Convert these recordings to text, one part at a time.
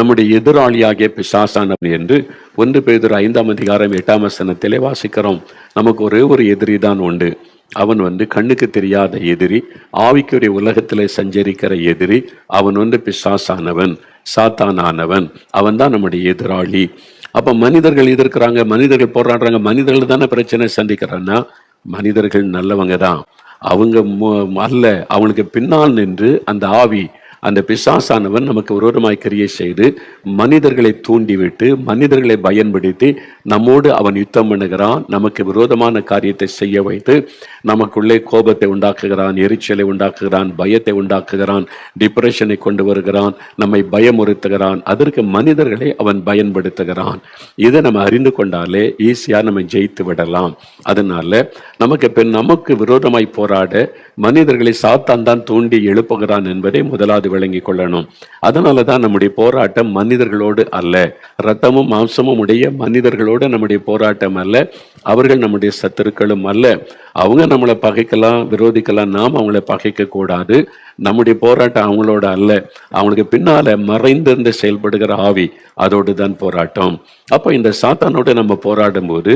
நம்முடைய எதிராளியாகிய பிசாசானவன் என்று 1 பேதுரு 5:8 வாசிக்கிறோம். நமக்கு ஒரே ஒரு எதிரி தான் உண்டு. அவன் கண்ணுக்கு தெரியாத எதிரி, ஆவிக்குரிய உலகத்திலே சஞ்சரிக்கிற எதிரி. அவன் பிசாசானவன், சாத்தானானவன். அவன் தான் நம்முடைய எதிராளி. அப்ப மனிதர்கள் எதிர்க்கிறாங்க, மனிதர்கள் போராடுறாங்க, மனிதர்கள் தானே பிரச்சனை சந்திக்கிறான்னா மனிதர்கள் நல்லவங்க தான். அவங்க அல்ல, அவங்களுக்கு பின்னால் நின்று அந்த ஆவி, அந்த பிசாசானவன் நமக்கு விரோதமாய் கிரியை செய்து மனிதர்களை தூண்டிவிட்டு மனிதர்களை பயன்படுத்தி நம்மோடு அவன் யுத்தம் பண்ணுகிறான். நமக்கு விரோதமான காரியத்தை செய்ய வைத்து நமக்குள்ளே கோபத்தை உண்டாக்குகிறான், எரிச்சலை உண்டாக்குகிறான், பயத்தை உண்டாக்குகிறான், டிப்ரெஷனை கொண்டு வருகிறான், நம்மை பயமுறுத்துகிறான். அதற்கு மனிதர்களை அவன் பயன்படுத்துகிறான். இதை நம்ம அறிந்து கொண்டாலே ஈஸியா நம்ம ஜெயித்து விடலாம். அதனால நமக்கு விரோதமாய் போராட மனிதர்களை சாத்தான் தான் தூண்டி எழுப்புகிறான் என்பதை முதலாவது விளங்கிக் கொள்ளணும். அதனாலதான் நம்முடைய போராட்டம் மனிதர்களோடு அல்ல, இரத்தமும் மாம்சமும் உடைய மனிதர்களோடு நம்முடைய போராட்டம் அல்ல. அவர்கள் நம்முடைய சத்துருக்களும் அல்ல. அவங்க நம்மளை பகைக்கலாம், விரோதிக்கலாம், நாம் அவங்கள பகைக்க கூடாது. நம்முடைய போராட்டம் அவங்களோட அல்ல, அவங்களுக்கு பின்னால மறைந்திருந்து செயல்படுகிற ஆவி, அதோடு தான் போராட்டம். அப்போ இந்த சாத்தானோட நம்ம போராடும் போது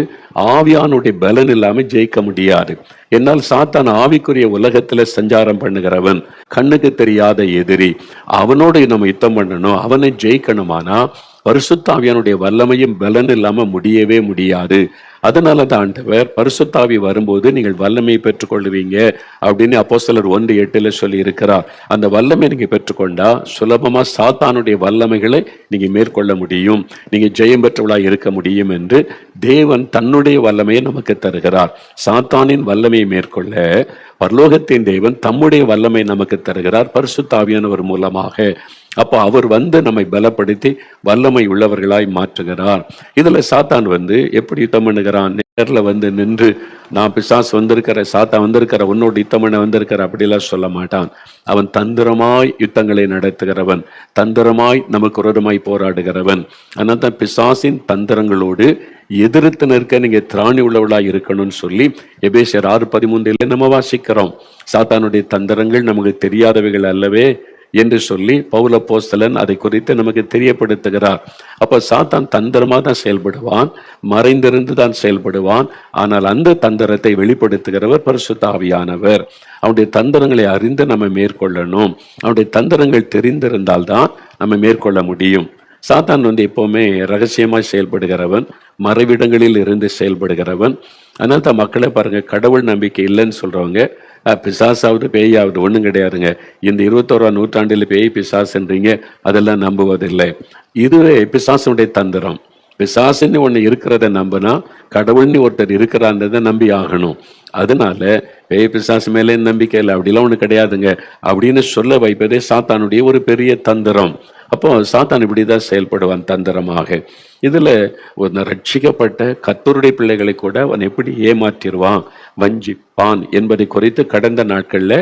ஆவியானுடைய பலன் இல்லாம ஜெயிக்க முடியாது. என்னால் சாத்தான் ஆவிக்குரிய உலகத்துல சஞ்சாரம் பண்ணுகிறவன், கண்ணுக்கு தெரியாத எதிரி. அவனோடு நம்ம யுத்தம் பண்ணணும், அவனை ஜெயிக்கணுமானா பரிசுத்த ஆவியானுடைய வல்லமையும் பலன் இல்லாம முடியவே முடியாது. அதனாலதான் ஆண்டவர் பரிசுத்த ஆவி வரும்போது நீங்கள் வல்லமையை பெற்றுக்கொள்வீங்க அப்படின்னு அப்போஸ்தலர் 1:8 சொல்லி இருக்கிறார். அந்த வல்லமை நீங்க பெற்றுக்கொண்டா சுலபமா சாத்தானுடைய வல்லமைகளை நீங்க மேற்கொள்ள முடியும், நீங்க ஜெயம் பெற்றவளாய் இருக்க முடியும் என்று தேவன் தன்னுடைய வல்லமையை நமக்கு தருகிறார். சாத்தானின் வல்லமையை மேற்கொள்ள பரலோகத்தின் தேவன் தம்முடைய வல்லமை நமக்கு தருகிறார் பரிசுத்த ஆவியானவர் மூலமாக. அப்போ அவர் நம்மை பலப்படுத்தி வல்லமை உள்ளவர்களாய் மாற்றுகிறார். இதுல சாத்தான் எப்படி யுத்தம் பண்ணுகிறான்? நேரில் நின்று நான் பிசாசு வந்திருக்கிற, சாத்தான் வந்திருக்கிற, உன்னோட யுத்தம் பண்ண வந்திருக்கிற அப்படிலாம் சொல்ல மாட்டான். அவன் தந்திரமாய் யுத்தங்களை நடத்துகிறவன், தந்திரமாய் நமக்கு விரோதமாய் போராடுகிறவன். அதனால தான் பிசாசின் தந்திரங்களோடு எதிர்த்து நிற்க நீங்க திராணி உள்ளவளா இருக்கணும்னு சொல்லி எபேசியர் 6:13 நம்ம வாசிக்கிறோம். சாத்தானுடைய தந்திரங்கள் நமக்கு தெரியாதவைகள் அல்லவே என்று சொல்லி பவுல் அப்போஸ்தலன் அதை குறித்து நமக்கு தெரியப்படுத்துகிறார். அப்ப சாத்தான் தந்திரமா தான் செயல்படுவான், மறைந்திருந்து தான் செயல்படுவான். ஆனால் அந்த தந்திரத்தை வெளிப்படுத்துகிறவர் பரிசுத்த ஆவியானவர். அவனுடைய தந்திரங்களை அறிந்து நம்ம மேற்கொள்ளணும். அவனுடைய தந்திரங்கள் தெரிந்திருந்தால்தான் நம்ம மேற்கொள்ள முடியும். சாத்தான் எப்பவுமே ரகசியமாய் செயல்படுகிறவன், மறைவிடங்களில் இருந்து செயல்படுகிறவன். அதனால தான் மக்களை பாருங்க, கடவுள் நம்பிக்கை இல்லைன்னு சொல்றவங்க பிசாசாவது பேயாவது ஒண்ணும் கிடையாதுங்க. இந்த 21ஆம் நூற்றாண்டில் பேய் பிசாசுன்றீங்க, அதெல்லாம் நம்புவதில்லை. இதுவே பிசாசுடைய தந்திரம். பிசாசுன்னு ஒண்ணு இருக்கிறத நம்பினா கடவுள்னு ஒருத்தர் இருக்கிறான்றதை நம்பி ஆகணும். அதனால பேய் பிசாசு மேலே நம்பிக்கை இல்லை, அப்படிலாம் ஒண்ணு கிடையாதுங்க அப்படின்னு சொல்ல வைப்பதே சாத்தானுடைய ஒரு பெரிய தந்திரம். அப்போ சாத்தான் இப்படிதான் செயல்படுவான் தந்திரமாக. இதுல ஒரு ரட்சிக்கப்பட்ட கர்த்தருடைய பிள்ளைகளை கூட அவன் எப்படி ஏமாற்றிடுவான், வஞ்சிப்பான் என்பதை குறித்து கடந்த நாட்கள்ல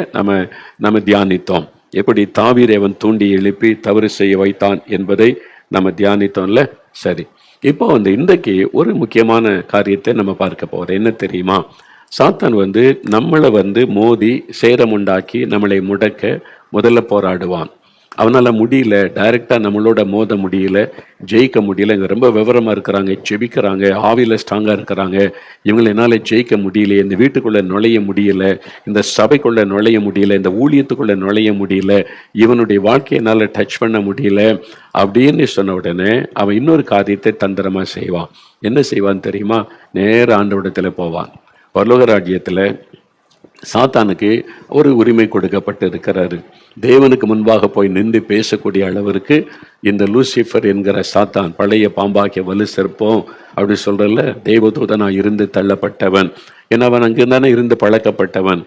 நம்ம தியானித்தோம். எப்படி தாவீதை அவன் தூண்டி எழுப்பி தவறு செய்ய வைத்தான் என்பதை நம்ம தியானித்தோம்ல. சரி, இப்போ இன்றைக்கு ஒரு முக்கியமான காரியத்தை நம்ம பார்க்க போறோம். என்ன தெரியுமா? சாத்தான் நம்மளை மோதி சேதம் உண்டாக்கி நம்மளை முடக்க முதல்ல போராடுவான். அவனால முடியல, டைரக்டா நம்மளோட மோத முடியல, ஜெயிக்க முடியல. இங்க ரொம்ப விவரமா இருக்கிறாங்க, ஜெபிக்கிறாங்க, ஆவியில ஸ்ட்ராங்கா இருக்கிறாங்க, இவங்களை என்னால ஜெயிக்க முடியல, இந்த வீட்டுக்குள்ள நுழைய முடியல, இந்த சபைக்குள்ள நுழைய முடியல, இந்த ஊழியத்துக்குள்ள நுழைய முடியல, இவனுடைய வாழ்க்கையை என்னால டச் பண்ண முடியல அப்படின்னு சொன்ன உடனே அவன் இன்னொரு காரியத்தை தந்திரமா செய்வான். என்ன செய்வான்னு தெரியுமா? நேர ஆண்டவரிடத்துல போவான். பரலோக ராஜ்யத்துல சாத்தானுக்கு ஒரு உரிமை கொடுக்கப்பட்டு இருக்கிறாரு. தேவனுக்கு முன்பாக போய் நின்று பேசக்கூடிய அளவிற்கு இந்த லூசிஃபர் என்கிற சாத்தான், பழைய பாம்பாக்கிய வலு சிற்பம் அப்படி சொல்றல, தேவதூதனா இருந்து தள்ளப்பட்டவன். ஏன்னா அவன் அங்கிருந்தானே இருந்து பழக்கப்பட்டவன்.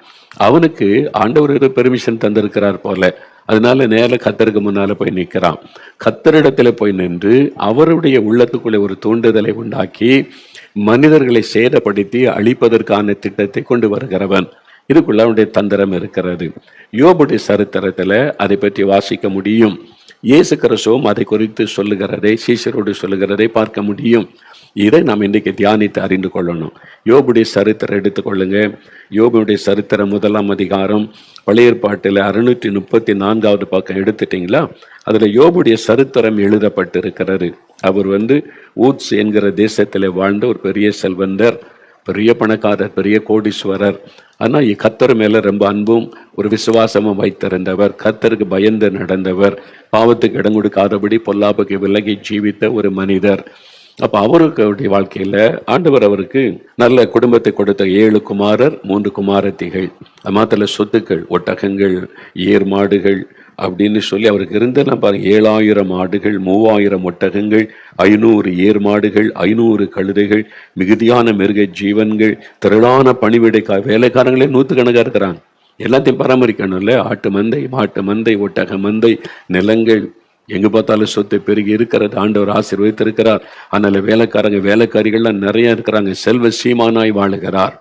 அவனுக்கு ஆண்டவர் பெர்மிஷன் தந்திருக்கிறார் போல. அதனால நேர கர்த்தருக்கு முன்னால போய் நிற்கிறான். கர்த்தரிடத்துல போய் நின்று அவருடைய உள்ளத்துக்குள்ளே ஒரு தூண்டுதலை உண்டாக்கி மனிதர்களை சேதப்படுத்தி அழிப்பதற்கான திட்டத்தை கொண்டு வருகிறவன். இதுக்குள்ள அவனுடைய தந்திரம் இருக்கிறது. யோபுடைய சரித்திரத்துல அதை பற்றி வாசிக்க முடியும். இயேசு கிறிஸ்துவும் அதை குறித்து சொல்லுகிறதை, சீஷரோடு சொல்லுகிறதை பார்க்க முடியும். இதை நாம் இன்றைக்கு தியானித்து அறிந்து கொள்ளணும். யோபுடைய சரித்திரம் எடுத்துக்கொள்ளுங்க. யோபுடைய சரித்திரம் 1ஆம் அதிகாரம் பழைய ஏற்பாட்டில் 634வது பக்கம் எடுத்துட்டீங்களா? அதுல யோபுடைய சரித்திரம் எழுதப்பட்டிருக்கிறது. அவர் ஊத்ஸ் என்கிற தேசத்தில் வாழ்ந்த ஒரு பெரிய செல்வந்தர், பெரிய பணக்காரர், பெரிய கோடீஸ்வரர். ஆனால் கர்த்தர் மேல ரொம்ப அன்பும் ஒரு விசுவாசமும் வைத்திருந்தவர், கர்த்தருக்கு பயந்து நடந்தவர், பாவத்துக்கு இடம் கொடுக்காதபடி பொல்லாப்புக்கு விலகி ஜீவித்த ஒரு மனிதர். அப்ப அவருடைய வாழ்க்கையில ஆண்டவர் அவருக்கு நல்ல குடும்பத்தை கொடுத்த 7 குமாரர் 3 குமாரத்திகள், மாத்திர சொத்துக்கள், ஒட்டகங்கள், ஏர் மாடுகள் அப்படின்னு சொல்லி அவருக்கு இருந்தெல்லாம் பாருங்க. 7000 ஆடுகள், 3000 ஒட்டகங்கள், 500 ஏர் மாடுகள், 500 கழுதைகள், மிகுதியான மிருக ஜீவன்கள், திரளான பணிவிடைக்காய் வேலைக்காரங்களே 100கணக்காக இருக்கிறாங்க. எல்லாத்தையும் பராமரிக்கணும்ல. ஆட்டு மந்தை, மாட்டு மந்தை, ஒட்டக மந்தை, நிலங்கள், எங்க பார்த்தாலும் சொத்து பெருகி இருக்கிறது. ஆண்டவர் ஆசீர்வதித்திருக்கிறார். அதனால வேலைக்காரிகள்லாம் நிறைய இருக்கிறாங்க. செல்வ சீமானாய் வாழுகிறார்.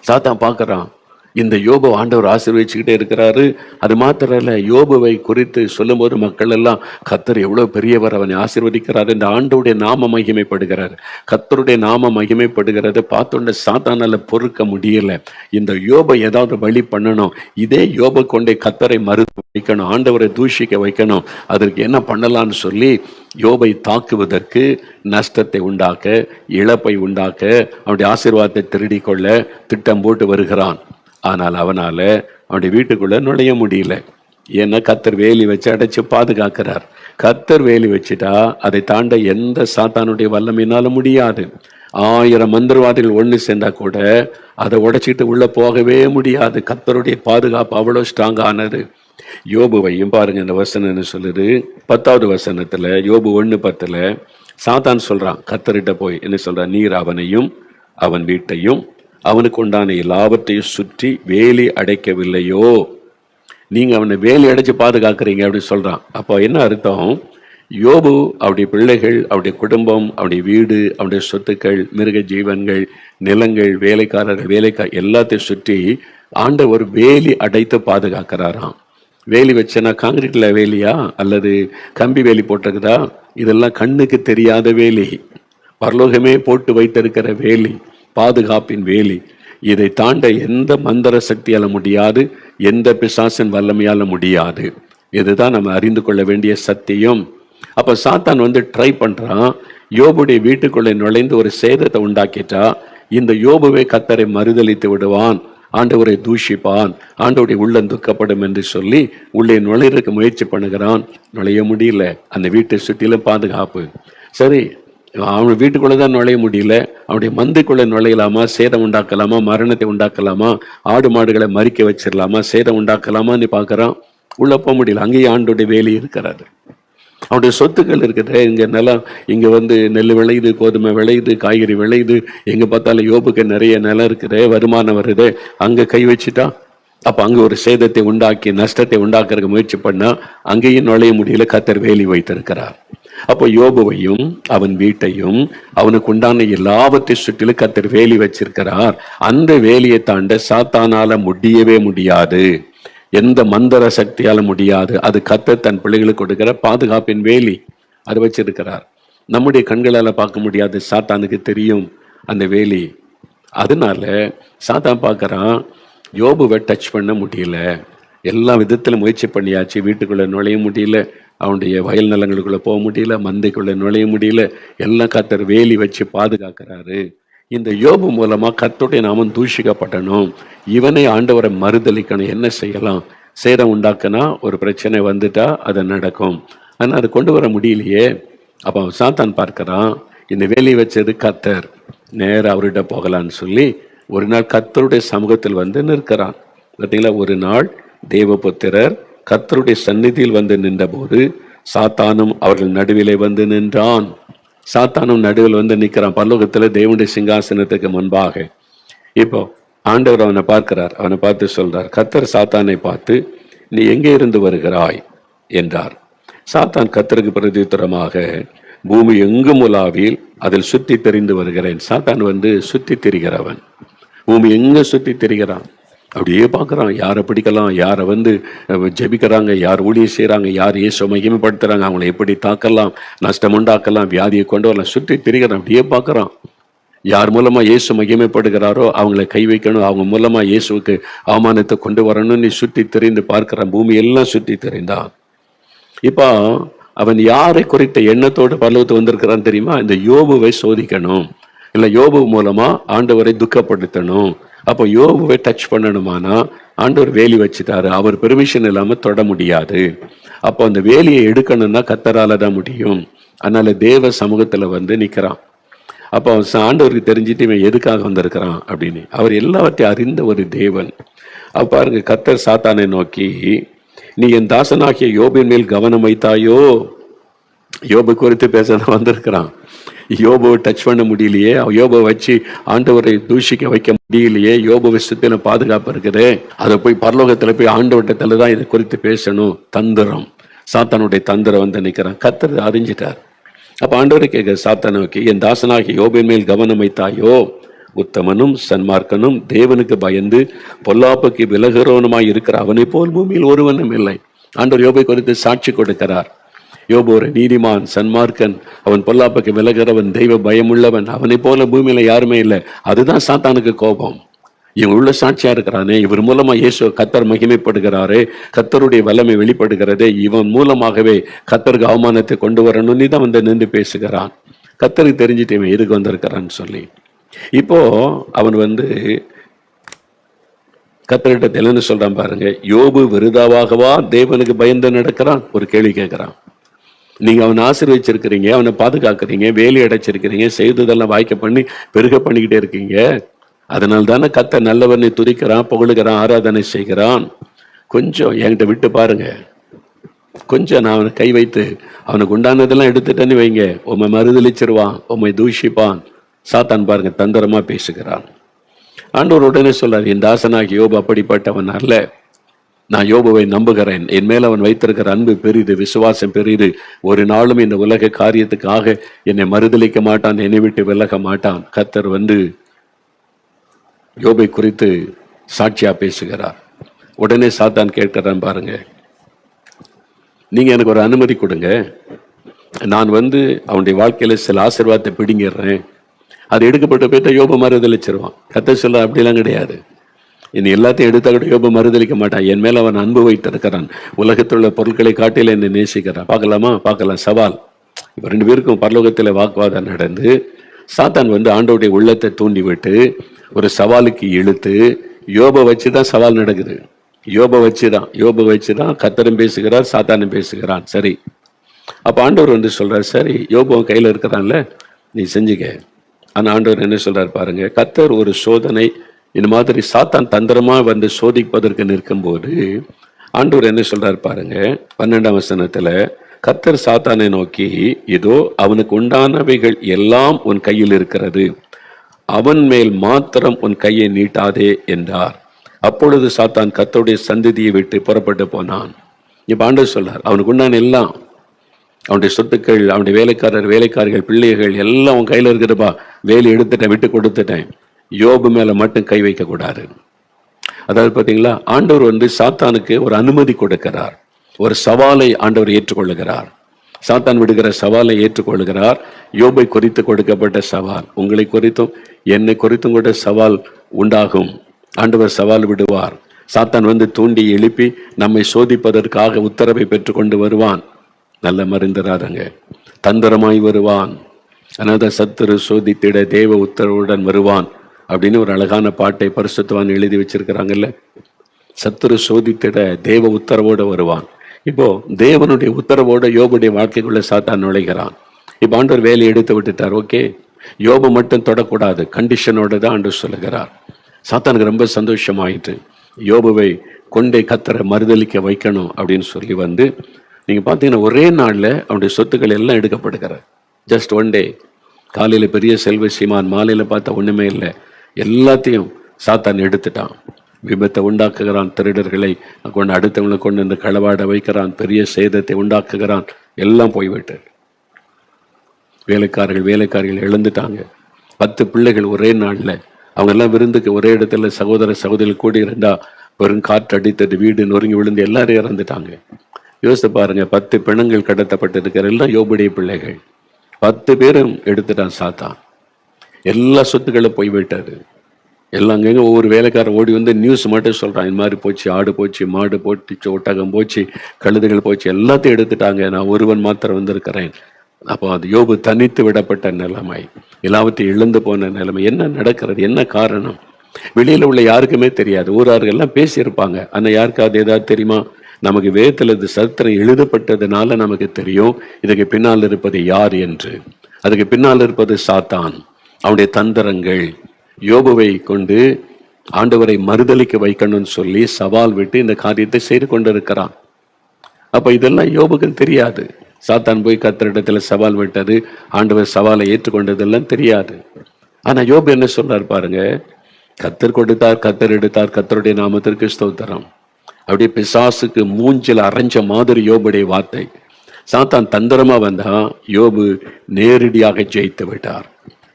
சாத்தான் பார்க்கறான், இந்த யோபு ஆண்டவர் ஆசீர்வதிச்சுக்கிட்டே இருக்கிறாரு. அது மாத்திரம் இல்ல, யோபுவை குறித்து சொல்லும் போது மக்கள் எல்லாம் கர்த்தர் எவ்வளவு பெரியவர், அவனை ஆசீர்வதிக்கிறார், இந்த ஆண்டவருடைய நாம மகிமைப்படுகிறார். கர்த்தருடைய நாம மகிமைப்படுகிறது பார்த்தோன்ன சாத்தானால பொறுக்க முடியல. இந்த யோபை ஏதாவது வழி பண்ணணும், இதே யோபை கொண்டே கர்த்தரை மறுத்து வைக்கணும், ஆண்டவரை தூஷிக்க வைக்கணும். அதற்கு என்ன பண்ணலான்னு சொல்லி யோபை தாக்குவதற்கு, நஷ்டத்தை உண்டாக்க, இழப்பை உண்டாக்க, அவனுடைய ஆசீர்வாதத்தை திருடி கொள்ள திட்டம் போட்டு வருகிறான். ஆனால் அவனால அவனுடைய வீட்டுக்குள்ள நுழைய முடியல. ஏன்னா கர்த்தர் வேலி வச்சு அடைச்சு பாதுகாக்கிறார். கர்த்தர் வேலி வச்சுட்டா அதை தாண்ட எந்த சாத்தானுடைய வல்லமையினால முடியாது. 1000 மந்திரவாதிகள் ஒண்ணு சேர்ந்தா கூட அதை உடைச்சிட்டு உள்ள போகவே முடியாது. கர்த்தருடைய பாதுகாப்பு அவ்வளவு ஸ்ட்ராங் ஆனது. யோபுவையும் பாருங்க, இந்த வசனம் என்ன சொல்லுது? 10வது வசனத்துல, யோபு 1:10 சாத்தான் சொல்றான் கர்த்தர்கிட்ட போய் என்ன சொல்றான்? நீர் அவனையும் அவன் வீட்டையும் அவனுக்கு உண்டான எல்லாவற்றையும் சுற்றி வேலி அடைக்கவில்லையோ? நீங்க அவனை வேலி அடைச்சு பாதுகாக்கிறீங்க அப்படின்னு சொல்றான். அப்போ என்ன அர்த்தம்? யோபு, அவருடைய பிள்ளைகள், அவருடைய குடும்பம், அவருடைய வீடு, அவருடைய சொத்துக்கள், மிருக ஜீவன்கள், நிலங்கள், வேலைக்காரர்கள், எல்லாத்தையும் சுற்றி ஆண்டவர் வேலி அடைத்து பாதுகாக்கிறாராம். வேலி வச்சனா காங்கிரீட்ல வேலியா அல்லது கம்பி வேலி போட்டிருக்குதா? இதெல்லாம் கண்ணுக்கு தெரியாத வேலி, பரலோகமே போட்டு வைத்திருக்கிற வேலி, பாதுகாப்பின் வேலி. இதை தாண்ட எந்த மந்திர சக்தியால முடியாது, எந்த பிசாசின் வல்லமையால முடியாது. இதுதான் நம்ம அறிந்து கொள்ள வேண்டிய சத்தியம். அப்ப சாத்தான் ட்ரை பண்றான், யோபுடைய வீட்டுக்குள்ளே நுழைந்து ஒரு சேதத்தை உண்டாக்கிட்டா இந்த யோபுவை கர்த்தரை மறுதலித்து விடுவான், ஆண்டவரை தூஷிப்பான், ஆண்டவருடைய உள்ளம் துக்கப்படும் என்று சொல்லி உள்ளே நுழைறதுக்கு முயற்சி பண்ணுகிறான். நுழைய முடியல. அந்த வீட்டை சுற்றிலும் பாதுகாப்பு. சரி, அவன் வீட்டுக்குள்ளதான் நுழைய முடியல. அவனுடைய மந்தைக்குள்ள நுழையலாமா? சேதம் உண்டாக்கலாமா? மரணத்தை உண்டாக்கலாமா? ஆடு மாடுகளை மறிக்க வச்சிடலாமா? சேதம் உண்டாக்கலாமான்னு பாக்குறான். உள்ள போக முடியல. அங்கேயே ஆண்டோடைய வேலி இருக்கிறாரு. அவனுடைய சொத்துக்கள் இருக்குது. இங்க நிலம், இங்க நெல் விளையுது, கோதுமை விளையுது, காய்கறி விளையுது, எங்க பார்த்தாலும் யோபுக்கு நிறைய நிலம் இருக்குது, வருமானம் வருது. அங்க கை வச்சுட்டா அப்ப அங்க ஒரு சேதத்தை உண்டாக்கி நஷ்டத்தை உண்டாக்குறதுக்கு முயற்சி பண்ணா அங்கேயும் நுழைய முடியல. கர்த்தர் வேலி வைத்திருக்கிறார். அப்போ யோபுவையும் அவன் வீட்டையும் அவனுக்கு உண்டான எல்லாவற்றையும் சுற்றிலும் கர்த்தர் வேலி வச்சிருக்கிறார். அந்த வேலியை தாண்ட சாத்தானால முடியவே முடியாது, எந்த மந்திர சக்தியால முடியாது. அது கர்த்தர் தன் பிள்ளைகளுக்கு கொடுக்கிற பாதுகாப்பின் வேலி, அது வச்சிருக்கிறார். நம்முடைய கண்களால பார்க்க முடியாது, சாத்தானுக்கு தெரியும் அந்த வேலி. அதனால சாத்தான் பார்க்கறான், யோபுவை டச் பண்ண முடியல. எல்லா விதத்துல முயற்சி பண்ணியாச்சு, வீட்டுக்குள்ள நுழைய முடியல, அவனுடைய வயல் நிலங்களுக்குள்ள போக முடியல, மந்தைக்குள்ள நுழைய முடியல. எல்லாம் கர்த்தர் வேலி வச்சு பாதுகாக்கிறாரு. இந்த யோபு மூலமா கர்த்தருடைய நாமம் தூஷிக்கப்படணும், இவனை ஆண்டவரை மறுதலிக்கணும். என்ன செய்யலாம்? சேதம் உண்டாக்குனா ஒரு பிரச்சனை வந்துட்டா அது நடக்கும். ஆனா அது கொண்டு வர முடியலையே. அப்ப சாத்தான் பார்க்கிறான், இந்த வேலி வச்சது கர்த்தர், நேர அவர்கிட்ட போகலான்னு சொல்லி ஒரு நாள் கர்த்தருடைய சமூகத்தில் நிற்கிறான். பார்த்தீங்களா? ஒரு நாள் தேவபுத்திரர் கர்த்தருடைய சந்நிதியில் நின்ற போது சாத்தானும் அவர்கள் நடுவிலே நின்றான். சாத்தானும் நடுவில் நிற்கிறான், பரலோகத்துல தேவனுடைய சிங்காசனத்துக்கு முன்பாக. இப்போ ஆண்டவர் அவனை பார்க்கிறார். அவனை பார்த்து சொல்றார், கர்த்தர் சாத்தானை பார்த்து, நீ எங்கே இருந்து வருகிறாய் என்றார். சாத்தான் கர்த்தருக்கு பிரதியுத்தரமாக, பூமி எங்கும் உலாவில் அதில் சுத்தி தெரிந்து வருகிறேன். சாத்தான் சுத்தி திரிகிறவன், பூமி எங்க சுத்தி திரிகிறான். அப்படியே பார்க்குறான், யாரை பிடிக்கலாம், யாரை வந்து ஜெபிக்கிறாங்க, யார் ஊழியம் செய்கிறாங்க, யார் இயேசுவை மகிமைப்படுத்துகிறாங்க, அவங்கள எப்படி தாக்கலாம், நஷ்டம் உண்டாக்கலாம், வியாதியை கொண்டு வரலாம், சுற்றி திரிகிறான். அப்படியே பார்க்குறான், யார் மூலமா இயேசு மகிமைப்படுகிறாரோ அவங்கள கை வைக்கணும், அவங்க மூலமா இயேசுவுக்கு அவமானத்தை கொண்டு வரணும்னு நீ சுற்றி திரிந்து பார்க்கிறான். பூமி எல்லாம் சுற்றி திரிந்தான். இப்போ அவன் யாரை குறித்த எண்ணத்தோடு பரலோகத்து வந்திருக்கிறான் தெரியுமா? இந்த யோபுவை சோதிக்கணும், இல்லை யோபு மூலமா ஆண்டவரை துக்கப்படுத்தணும். அப்போ யோபுவை டச் பண்ணணுமானா ஆண்டவர் வேலி வச்சுட்டாரு, அவர் பெர்மிஷன் இல்லாம தொட முடியாது. அப்போ அந்த வேலியை எடுக்கணும்னா கர்த்தரால தான் முடியும். அதனால தேவ சமூகத்துல வந்து நிக்கிறான். அப்போ ஆண்டவருக்கு தெரிஞ்சுட்டு இவன் எதுக்காக வந்திருக்கிறான் அப்படின்னு. அவர் எல்லாவற்றையும் அறிந்த ஒரு தேவன். அப்ப பாருங்க, கர்த்தர் சாத்தானை நோக்கி, நீ என் தாசனாகிய யோபின் மேல் கவனம் வைத்தாயோ? யோபு குறித்து பேச வந்திருக்கிறான். யோபுவை டச் பண்ண முடியலையே, யோபுவை வச்சு ஆண்டவரை தூஷிக்க வைக்க முடியலையே, யோபு விஷயத்துல பாதுகாப்பு இருக்குது, அதை போய் பரலோகத்துல போய் ஆண்டவட்டத்துல தான் இதை குறித்து பேசணும். தந்திரம், சாத்தானுடைய தந்திரம் வந்து நிற்கிறான். கர்த்தர் அறிஞ்சிட்டார். அப்ப ஆண்டவரை கேட்க சாத்தானை நோக்கி, என் தாசனாகிய யோபின் மேல் கவனம் வைத்தாயோ? உத்தமனும் சன்மார்க்கனும் தேவனுக்கு பயந்து பொல்லாப்புக்கு விலகிறவனுமாய் இருக்கிற அவனை போல் பூமியில் ஒருவனும் இல்லை. ஆண்டவர் யோபை குறித்து சாட்சி கொடுக்கிறார். யோபு ஒரு நீதிமான், சன்மார்க்கன், அவன் பொல்லாப்புக்கு விலகிறவன், தெய்வ பயமுள்ளவன், அவனை போல பூமியில யாருமே இல்லை. அதுதான் சாத்தானுக்கு கோபம். இவன் உள்ள சாட்சியா இருக்கிறானே, இவர் மூலமா இயேசு கர்த்தர் மகிமைப்படுகிறாரே, கர்த்தருடைய வல்லமை வெளிப்படுகிறதே, இவன் மூலமாகவே கர்த்தருக்கு அவமானத்தை கொண்டு வரணும்னு தான் வந்து நின்று பேசுகிறான். கர்த்தருக்கு தெரிஞ்சுட்டு இவன் எதுக்கு வந்திருக்கிறான்னு சொல்லி. இப்போ அவன் வந்து கர்த்தர்கிட்ட என்னன்னு சொல்றான் பாருங்க, யோபு விருதாவாகவா தேவனுக்கு பயந்து நடக்கிறான்? ஒரு கேள்வி கேட்கிறான். நீங்க அவனை ஆசீர்வதிச்சிருக்கிறீங்க, அவனை பாதுகாக்கிறீங்க, வேலி அடைச்சிருக்கிறீங்க, செய்ததெல்லாம் வாய்க்க பண்ணி பெருக பண்ணிக்கிட்டே இருக்கீங்க. அதனால தானே கர்த்தர் நல்லவனை துதிக்கிறான், புகழுகிறான், ஆராதனை செய்கிறான். கொஞ்சம் என்கிட்ட விட்டு பாருங்க, கொஞ்சம் நான் அவனை கை வைத்து அவனுக்கு உண்டானதெல்லாம் எடுத்துட்டேன்னு வைங்க, உண்மை மறுதளிச்சிருவான், உண்மை தூஷிப்பான். சாத்தான் பாருங்க தந்திரமா பேசுகிறான். ஆண்டவர் உடனே சொல்றார், என் தாசனாகி யோபு அப்படிப்பட்டவன் அல்ல, நான் யோபுவை நம்புகிறேன், என் மேல் அவன் வைத்திருக்கிற அன்பு பெரிது, விசுவாசம் பெரிது, ஒரு நாளும் இந்த உலக காரியத்துக்காக என்னை மறுதளிக்க மாட்டான், என்னை விட்டு விலக மாட்டான். கர்த்தர் வந்து யோபை குறித்து சாட்சியா பேசுகிறார். உடனே சாத்தான் கேட்கிறான் பாருங்க, நீங்க எனக்கு ஒரு அனுமதி கொடுங்க, நான் வந்து அவனுடைய வாழ்க்கையில சில ஆசீர்வாதத்தை பிடிங்கிடுறேன், அது எடுக்கப்பட்ட போயிட்ட யோபு மறுதளிச்சிருவான். கர்த்தர் சொல்ல அப்படிலாம் கிடையாது, என்னை எல்லாத்தையும் எடுத்தா கூட யோபு மறுதளிக்க மாட்டான், என் மேல அவன் அன்பு வைத்திருக்கிறான், உலகத்தில் உள்ள பொருட்களை காட்டில என்னை நேசிக்கிறான். பார்க்கலாமா? பார்க்கலாம். சவால். இப்ப 2 பேருக்கும் பரலோகத்தில் வாக்குவாதம் நடந்து சாத்தான் வந்து ஆண்டவருடைய உள்ளத்தை தூண்டி விட்டு ஒரு சவாலுக்கு இழுத்து யோபை வச்சுதான் சவால் நடக்குது. யோபை வச்சுதான் கர்த்தரும் பேசுகிறார், சாத்தானும் பேசுகிறான். சரி, அப்ப ஆண்டவர் வந்து சொல்றார், சரி யோபு கையில இருக்கிறான்ல, நீ செஞ்சுக்க. ஆனா ஆண்டவர் என்ன சொல்றாரு பாருங்க, கர்த்தர் ஒரு சோதனை இந்த மாதிரி சாத்தான் தந்திரமா வந்து சோதிப்பதற்கு நிற்கும் போது ஆண்டவர் என்ன சொல்றாரு பாருங்க, 12ஆம் வசனத்துல, கர்த்தர் சாத்தானை நோக்கி, இதோ அவனுக்கு உண்டானவைகள் எல்லாம் உன் கையில் இருக்கிறது, அவன் மேல் மாத்திரம் உன் கையை நீட்டாதே என்றார். அப்பொழுது சாத்தான் கர்த்தருடைய சந்ததியை விட்டு புறப்பட்டு போனான். இப்ப ஆண்டவர் சொல்றார், அவனுக்கு உண்டான எல்லாம், அவனுடைய சொத்துக்கள், அவனுடைய வேலைக்காரர்கள், பிள்ளைகள் எல்லாம் உன் கையில இருக்கிறப்பா, வேலை எடுத்துட்டேன், விட்டு கொடுத்துட்டேன், யோபு மேல மட்டும் கை வைக்க கூடாது. அதாவது பாத்தீங்களா, ஆண்டவர் வந்து சாத்தானுக்கு ஒரு அனுமதி கொடுக்கிறார், ஒரு சவாலை ஆண்டவர் ஏற்றுக்கொள்ளுகிறார். சாத்தான் விடுகிற சவாலை ஏற்றுக்கொள்கிறார். யோபை குறித்து கொடுக்கப்பட்ட சவால், உங்களை குறித்தும் என்னை குறித்தும் கூட சவால் உண்டாகும். ஆண்டவர் சவால் விடுவார். சாத்தான் வந்து தூண்டி எழுப்பி நம்மை சோதிப்பதற்காக உத்தரவை பெற்றுக்கொண்டு வருவான். நல்ல மருந்தராருங்க, தந்திரமாய் வருவான். அனத சத்துரு சோதித்திட தேவ உத்தரவுடன் வருவான் அப்படின்னு ஒரு அழகான பாட்டை பரிசுத்தவான் எழுதி வச்சிருக்கிறாங்கல்ல. சத்துரு சோதித்திட தேவ உத்தரவோடு வருவான். இப்போ தேவனுடைய உத்தரவோட யோபுடைய வாழ்க்கைக்குள்ள சாத்தான் நுழைகிறான். இப்போ ஆண்டவர் வேலையை எடுத்து விட்டுட்டார். ஓகே, யோபு மட்டும் தொடக்கூடாது, கண்டிஷனோட தான் ஆண்டவர் சொல்லுகிறார். சாத்தானுக்கு ரொம்ப சந்தோஷமாயிட்டு யோபுவை கொண்டே கர்த்தரை மறுதளிக்க வைக்கணும் அப்படின்னு சொல்லி வந்து, நீங்க பார்த்தீங்கன்னா ஒரே நாள்ல அவனுடைய சொத்துக்கள் எல்லாம் எடுக்கப்படுகிற, ஜஸ்ட் ஒன் டே. காலையில பெரிய செல்வ சீமான், மாலையில பார்த்தா ஒண்ணுமே இல்லை, எல்லாத்தையும் சாத்தான் எடுத்துட்டான். விபத்தை உண்டாக்குகிறான், திருடர்களை கொண்டு அடுத்தவங்களை கொண்டு வந்து களவாட வைக்கிறான், பெரிய சேதத்தை உண்டாக்குகிறான். எல்லாம் போய்விட்டு வேலைக்காரர்கள் இழந்துட்டாங்க. 10 பிள்ளைகள் ஒரே நாள்ல அவங்க எல்லாம் விருந்துக்கு ஒரே இடத்துல சகோதர சகோதரிகள் கூடி இருந்தா வெறும் காற்று அடித்தது, வீடு நொறுங்கி விழுந்து எல்லாரும் இறந்துட்டாங்க. யோசித்து பாருங்க, 10 பிணங்கள் கடத்தப்பட்டிருக்கிற எல்லாம் யோபுடைய பிள்ளைகள். 10 பேரும் எடுத்துட்டான் சாத்தான். எல்லா சொத்துக்களும் போய்விட்டாரு. எல்லாம் அங்கங்க ஒவ்வொரு வேலைக்காரன் ஓடி வந்து நியூஸ் மட்டும் சொல்றான், இந்த மாதிரி போச்சு, ஆடு போச்சு, மாடு போச்சு, ஒட்டகம் போச்சு, கழுதுகள் போச்சு, எல்லாத்தையும் எடுத்துட்டாங்க, நான் ஒருவன் மாத்திரம் வந்திருக்கிறேன். அப்போ அது யோபு தனித்து விடப்பட்ட நிலைமை, எல்லாவற்றையும் இழந்து போன நிலைமை. என்ன நடக்கிறது, என்ன காரணம்? வெளியில உள்ள யாருக்குமே தெரியாது. ஊரார்கள் எல்லாம் பேசியிருப்பாங்க, ஆனா யாருக்காவது ஏதாவது தெரியுமா? நமக்கு வேதத்துல இது சரித்திரம் எழுதப்பட்டதுனால நமக்கு தெரியும் இதுக்கு பின்னால் இருப்பது யார் என்று. அதுக்கு பின்னால் இருப்பது சாத்தான், அவனுடைய தந்திரங்கள். யோபுவை கொண்டு ஆண்டவரை மறுதலிக்க வைக்கணும்னு சொல்லி சவால் விட்டு இந்த காரியத்தை செய்து கொண்டிருக்கிறான். அப்ப இதெல்லாம் யோபுக்கு தெரியாது. சாத்தான் போய் கர்த்தரிடத்துல சவால் விட்டது, ஆண்டவர் சவாலை ஏற்றுக்கொண்டதெல்லாம் தெரியாது. ஆனா யோபு என்ன சொல்றாரு பாருங்க, கர்த்தர் கொடுத்தார், கர்த்தர் எடுத்தார், கர்த்தருடைய நாமத்திற்கு ஸ்தோத்திரம். அப்படியே பிசாசுக்கு மூஞ்சில் அரைஞ்ச மாதிரி யோபுடைய வார்த்தை. சாத்தான் தந்திரமா வந்தா யோபு நேரடியாக ஜெயித்து விட்டார்.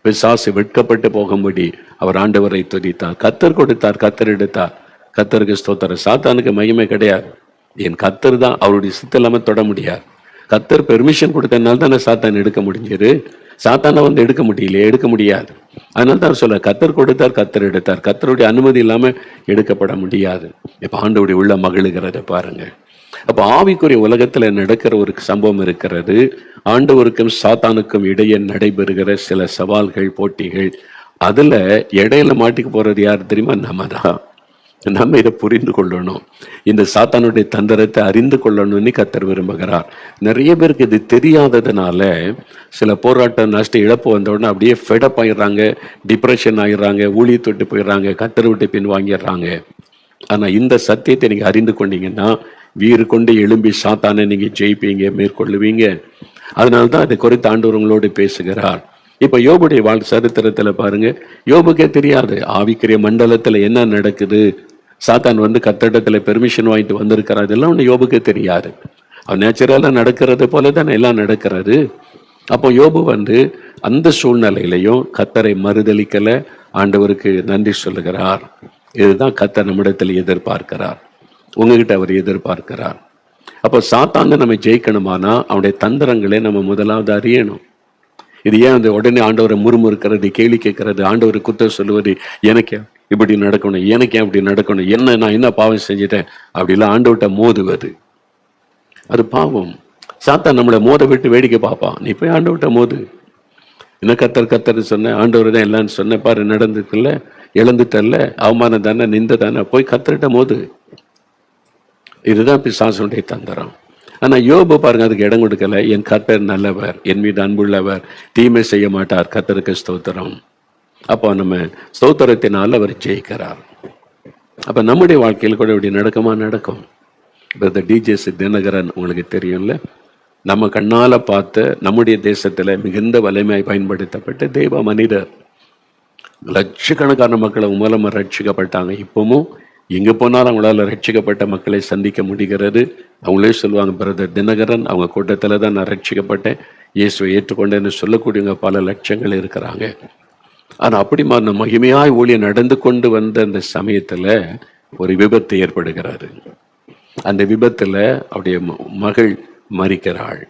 பிசாசு வெட்கப்பட்டு போகும்படி அவர் ஆண்டவரை துதித்தார். கர்த்தர் கொடுத்தார், கர்த்தர் எடுத்தார், கர்த்தருக்கு ஸ்தோத்திரம். சாத்தானுக்கு மகிமை கிடையாது. என் கர்த்தர் தான், அவருடைய சித்தம் இல்லாம தொட முடியாது. கர்த்தர் பெர்மிஷன் கொடுத்தனால தானே சாத்தான் எடுக்க முடிஞ்சது. சாத்தானை வந்து எடுக்க முடியலையே, எடுக்க முடியாது. அதனால தான் சொல்ல, கர்த்தர் கொடுத்தார், கர்த்தர் எடுத்தார், கர்த்தருடைய அனுமதி இல்லாம எடுக்கப்பட முடியாது. இப்ப ஆண்டவருடைய உள்ள மகிழுகிறத பாருங்க. அப்ப ஆவிக்குரிய உலகத்துல நடக்கிற ஒரு சம்பவம் இருக்கிறது. ஆண்டவருக்கும் சாத்தானுக்கும் இடையே நடைபெறுகிற சில சவால்கள், போட்டிகள். அதுல இடையில மாட்டிக்க போறது யார் தெரியுமா? நம்ம தான். நம்ம இதை புரிந்து கொள்ளணும். இந்த சாத்தானுடைய தந்திரத்தை அறிந்து கொள்ளணும்னு கர்த்தர் விரும்புகிறார். நிறைய பேருக்கு இது தெரியாததுனால சில போராட்டம், நஷ்ட இழப்பு வந்தோடனே அப்படியே ஃபெடப் ஆயிடுறாங்க, டிப்ரெஷன் ஆயிடுறாங்க, ஊழியத்தொட்டு போயிடுறாங்க, கர்த்தரை விட்டு பின் வாங்கிடுறாங்க. ஆனா இந்த சத்தியத்தை நீங்க அறிந்து கொண்டீங்கன்னா வீறு கொண்டு எழும்பி சாத்தானை நீங்க ஜெயிப்பீங்க, மேற்கொள்ளுவீங்க. அதனால்தான் அதை குறித்து ஆண்டவர் உங்களோடு பேசுகிறார். இப்ப யோபுடைய சரித்திரத்துல பாருங்க, யோபுக்கே தெரியாது ஆவிக்குரிய மண்டலத்துல என்ன நடக்குது. சாத்தான் வந்து கர்த்தரிடத்துல பெர்மிஷன் வாங்கிட்டு வந்திருக்கிறார், இதெல்லாம் ஒண்ணு யோபுக்கே தெரியாது. அவன் நேச்சுரலா நடக்கிறது போலதான் எல்லாம் நடக்கிறது. அப்போ யோபு வந்து அந்த சூழ்நிலையிலையும் கர்த்தரை மறுதலிக்கல, ஆண்டவருக்கு நன்றி சொல்லுகிறார். இதுதான் கர்த்தர் நம்மிடத்தில் எதிர்பார்க்கிறார், உங்ககிட்ட அவர் எதிர்பார்க்கிறார். அப்போ சாத்தான நம்ம ஜெயிக்கணுமானா அவனுடைய தந்திரங்களை நம்ம முதலாவது அறியணும். இது ஏன் அந்த உடனே ஆண்டவரை முறுமுறுக்கிறது, கேள்வி கேட்கறது, ஆண்டவரை குற்றம் சொல்லுவது, எனக்கு இப்படி நடக்கணும், எனக்கு அப்படி நடக்கணும், என்ன நான் என்ன பாவம் செஞ்சுட்டேன் அப்படிலாம் ஆண்டவர்கிட்ட மோதுவது, அது பாவம். சாத்தான் நம்மளை மோத விட்டு வேடிக்கை பார்ப்பான். நீ போய் ஆண்டவர்கிட்ட மோது. என்ன கத்தர் சொன்ன, ஆண்டவர் தான் எல்லான்னு சொன்ன பாரு, நடந்துக்குல்ல, இழந்துட்டல்ல, அவமானம் தானே, நிந்த தானே, போய் கத்தர்கிட்ட மோது. இதுதான் பிசாசுடைய தந்திரம். ஆனா யோபு பாருங்க, அதுக்கு இடம் கொடுக்கல. என் கர்த்தர் நல்லவர், என் மீது அன்புள்ளவர், தீமை செய்ய மாட்டார், கர்த்தருக்கு ஸ்தோத்திரம். அப்போ நம்ம ஸ்தோத்திரத்தினால் அவர் ஜெயிக்கிறார். அப்ப நம்முடைய வாழ்க்கையில் கூட இப்படி நடக்குமா? நடக்கும். இப்போ டிஜேஸ் தினகரன் உங்களுக்கு தெரியும்ல, நம்ம கண்ணால பார்த்த நம்முடைய தேசத்துல மிகுந்த வலிமையாய் பயன்படுத்தப்பட்ட தெய்வ மனிதர். லட்சக்கணக்கான மக்களை மூலமா ரட்சிக்கப்பட்டாங்க. இப்பவும் எங்க போனாலும் அவங்களால ரட்சிக்கப்பட்ட மக்களை சந்திக்க முடிகிறது. அவங்களே சொல்லுவாங்க, பிரதர் தினகரன் அவங்க கூட்டத்துல தான் நான் ரட்சிக்கப்பட்டேன், இயேசுவை ஏற்றுக்கொண்டேன்னு சொல்லக்கூடியவங்க பல லட்சங்கள் இருக்கிறாங்க. ஆனா அப்படி மகிமையாய் ஊழியம் நடந்து கொண்டு வந்த அந்த சமயத்துல ஒரு விபத்து ஏற்படுகிறாரு. அந்த விபத்துல அவருடைய மகள் மரிக்கிறாள்.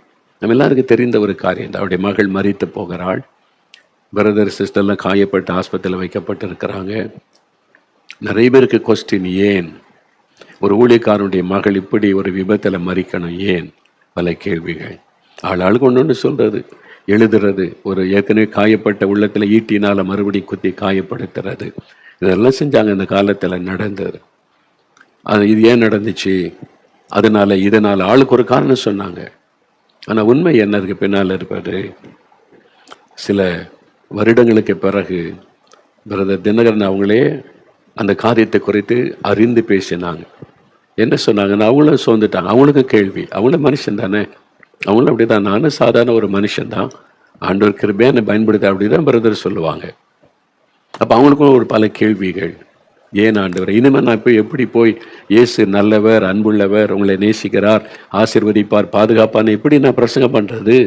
நம்ம எல்லாருக்கும் தெரிந்த ஒரு காரியம் தான். அவருடைய மகள் மரித்து போகிறாள். பிரதர் சிஸ்டர்லாம் காயப்பட்டு ஆஸ்பத்திரியில் வைக்கப்பட்டு இருக்கிறாங்க. நிறைய பேருக்கு கொஸ்டின், ஏன் ஒரு ஊழியக்காரனுடைய மகள் இப்படி ஒரு விபத்துல மரிக்கணும், ஏன்? பல கேள்விகள். ஆளாளுக்கு ஒன்று சொல்றது, எழுதுறது, ஒரு ஏற்கனவே காயப்பட்ட உள்ளத்துல ஈட்டினால மறுபடியும் குத்தி காயப்படுத்துறது, இதெல்லாம் செஞ்சாங்க. இந்த காலத்துல நடந்தது. அது இது ஏன் நடந்துச்சு, இதனால ஆளுக்கு ஒரு காரணம் சொன்னாங்க. ஆனா உண்மை என்ன இருக்கு பின்னால் இருப்பது? சில வருடங்களுக்கு பிறகு பிரதர் தினகரன் அவங்களே அந்த காரியத்தை குறித்து அறிந்து பேசினாங்க. என்ன சொன்னாங்கன்னா, அவங்களும் சோர்ந்துட்டாங்க. அவங்களுக்கும் கேள்வி, அவங்களும் மனுஷன் தானே, அவங்களும் அப்படிதான், நானும் சாதாரண ஒரு மனுஷன் தான், ஆண்டவர் கிருபையை பயன்படுத்த அப்படிதான் பிரதர் சொல்லுவாங்க. அப்ப அவங்களுக்கும் ஒரு பல கேள்விகள். ஏன் ஆண்டவர், இனிமேல் நான் போய் எப்படி போய் இயேசு நல்லவர், அன்புள்ளவர், உங்களை நேசிக்கிறார், ஆசீர்வதிப்பார், பாதுகாப்பான்னு எப்படி நான் பிரசங்கம் பண்றது?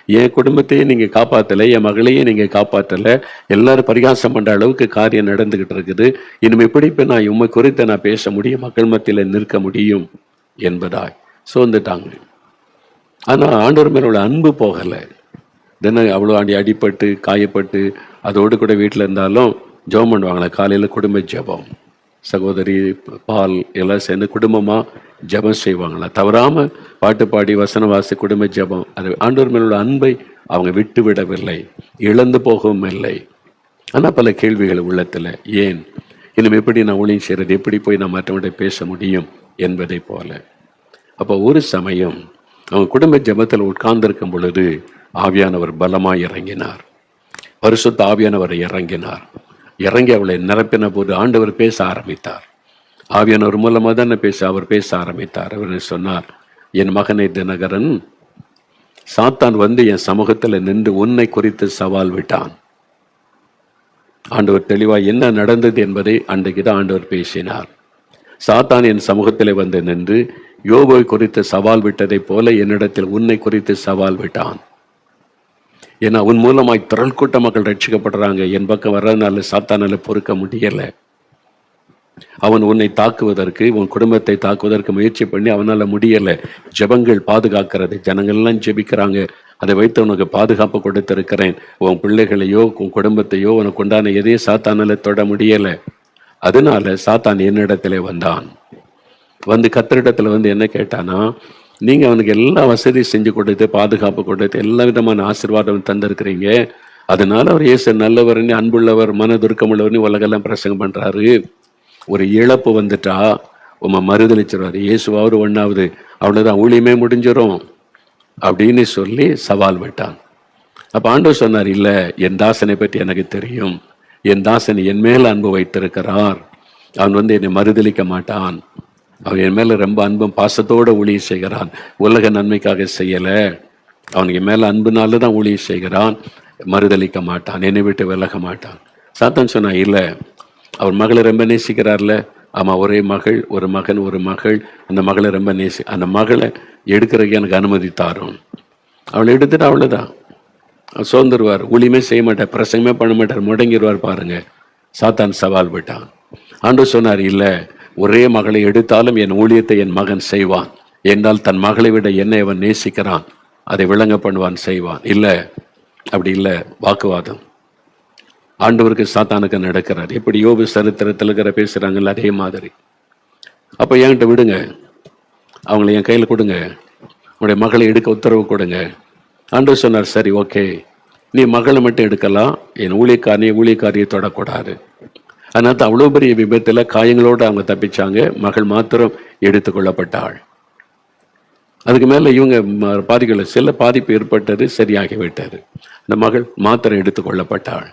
என் குடும்பத்தையே நீங்க காப்பாத்தல, என் மகளையே நீங்க காப்பாற்றல, எல்லாரும் பரிகாசம் பண்ற அளவுக்கு காரியம் நடந்துகிட்டு இருக்குது. இனிமே எப்படி இப்ப நான் உண்மை குறித்து நான் பேச முடியும், மக்கள் மத்தியில நிற்க முடியும் என்பதாய் சோர்ந்துட்டாங்க. ஆனா ஆண்டவர் மேல உள்ள அன்பு போகல. தினம் அவ்வளோ அடிபட்டு காயப்பட்டு அதோடு கூட வீட்டில் இருந்தாலும் ஜெபம் பண்ணுவாங்களே, காலையில குடும்ப ஜெபம், சகோதரி பால் எல்லாம் சேர்ந்து குடும்பமா ஜெபம் செய்வாங்களா, தவறாம பாட்டு பாடி வசனம் வாசி குடும்ப ஜெபம். அது ஆண்டவர் மேலுள்ள அன்பை அவங்க விட்டு விடவில்லை, இழந்து போகவும் இல்லை. ஆனா பல கேள்விகள் உள்ளத்துல, ஏன் இன்னும் எப்படி நான் ஊழியம் செய்யறது, எப்படி போய் நான் மற்றவங்கள்ட்ட பேச முடியும் என்பதை போல. அப்போ ஒரு சமயம் அவங்க குடும்ப ஜெபத்தில் உட்கார்ந்திருக்கும் பொழுது ஆவியானவர் பலமாய் இறங்கினார். பரிசுத்த ஆவியானவர் இறங்கினார். இறங்கி அவளை நிரப்பின போது ஆண்டவர் பேச ஆரம்பித்தார். ஆவியானவர் மூலமாக தானே அவர் பேச ஆரம்பித்தார். அவர் சொன்னார், என் மகனை தினகரன், சாத்தான் வந்து என் சமூகத்தில் நின்று உன்னை குறித்து சவால் விட்டான். ஆண்டவர் தெளிவாய் என்ன நடந்தது என்பதை அன்றைக்கு தான் ஆண்டவர் பேசினார். சாத்தான் என் சமூகத்தில் வந்து நின்று யோபை குறித்து சவால் விட்டதை போல என்னிடத்தில் உன்னை குறித்து சவால் விட்டான். ஏன்னா உன் மூலமாய் திரள் கூட்ட மக்கள் ரட்சிக்கப்படுறாங்க. என் பக்கம் வர்றதுனால சாத்தானால பொறுக்க முடியல. அவன் உன்னை தாக்குவதற்கு, உன் குடும்பத்தை தாக்குவதற்கு முயற்சி பண்ணி அவனால முடியல. ஜெபங்கள் பாதுகாக்கிறது, ஜனங்கள்லாம் ஜெபிக்கிறாங்க, அதை வைத்து உனக்கு பாதுகாப்பு கொடுத்திருக்கிறேன். உன் பிள்ளைகளையோ உன் குடும்பத்தையோ உனக்கு உண்டான எதையும் சாத்தானால தொட முடியல. அதனால சாத்தான் என்னிடத்துல வந்தான். வந்து கர்த்தரிடத்துல வந்து என்ன கேட்டானா, நீங்க அவனுக்கு எல்லா வசதி செஞ்சு கொடுத்து பாதுகாப்பு கொடுத்து எல்லா விதமான ஆசீர்வாதம் தந்திருக்கிறீங்க. அதனால அவர் இயேசு நல்லவர்னு, அன்புள்ளவர், மனதுருக்கம் உள்ளவர்னு உலகெல்லாம் பிரசங்கம் பண்றாரு. ஒரு இழப்பு வந்துட்டா உமா மறுதளிச்சிருவாரு. இயேசுவாவது ஒண்ணாவது, அவ்வளவுதான், ஊழியமே முடிஞ்சிடும் அப்படின்னு சொல்லி சவால் விட்டான். அப்ப ஆண்டவர் சொன்னார், இல்ல, என் தாசனை பற்றி எனக்கு தெரியும். என் தாசன் என் மேல அன்பு வைத்திருக்கிறார். அவன் வந்து என்னை மறுதளிக்க மாட்டான். அவன் என் மேல ரொம்ப அன்பும் பாசத்தோட ஊழியம் செய்கிறான். உலக நன்மைக்காக செய்யல, அவனுக்கு மேல அன்புனாலதான் ஊழியம் செய்கிறான். மறுதளிக்க மாட்டான், என்னை விட்டு விலக மாட்டான். சாத்தான் சொன்னா, இல்ல, அவர் மகளை ரொம்ப நேசிக்கிறார்ல. ஆமா, ஒரே மகள், ஒரு மகன், ஒரு மகள். அந்த மகளை ரொம்ப அந்த மகளை எடுக்கிறதுக்கு எனக்கு அனுமதி தாரும். அவளை எடுத்துட்டு அவ்வளவுதான், சோர்ந்துருவார், ஊழியமே செய்ய மாட்டார், பிரசங்கமே பண்ண மாட்டார், முடங்கிடுவார். பாருங்க, சாத்தான் சவால் விட்டான். ஆண்டவர் சொன்னார், இல்ல, ஒரே மகளை எடுத்தாலும் என் ஊழியத்தை என் மகன் செய்வான். என்றால் தன் மகளை விட என்னை அவன் நேசிக்கிறான், அதை விளங்க பண்ணுவான், செய்வான். இல்ல, அப்படி இல்லை, வாக்குவாதம். ஆண்டவருக்கு சாத்தானுக்கு நடக்கிறார். எப்படி யோபு சரித்திரத்தில் இருக்கிற பேசுறாங்கல்ல, அதே மாதிரி. அப்ப என்கிட்ட விடுங்க, அவங்களை என் கையில கொடுங்க, உங்களுடைய மகளை எடுக்க உத்தரவு கொடுங்க. ஆண்டவர் சொன்னார், சரி, ஓகே, நீ மகளை மட்டும் எடுக்கலாம், என் ஊழியக்காரியை தொடக்கூடாது. அதனால அவ்வளோ பெரிய விபத்துல காயங்களோடு அவங்க தப்பிச்சாங்க. மகள் மாத்திரம் எடுத்துக்கொள்ளப்பட்டாள். அதுக்கு மேல இவங்க பாதிகள் சில பாதிப்பு ஏற்பட்டது, சரியாகிவிட்டது. அந்த மகள் மாத்திரம் எடுத்துக்கொள்ளப்பட்டாள்.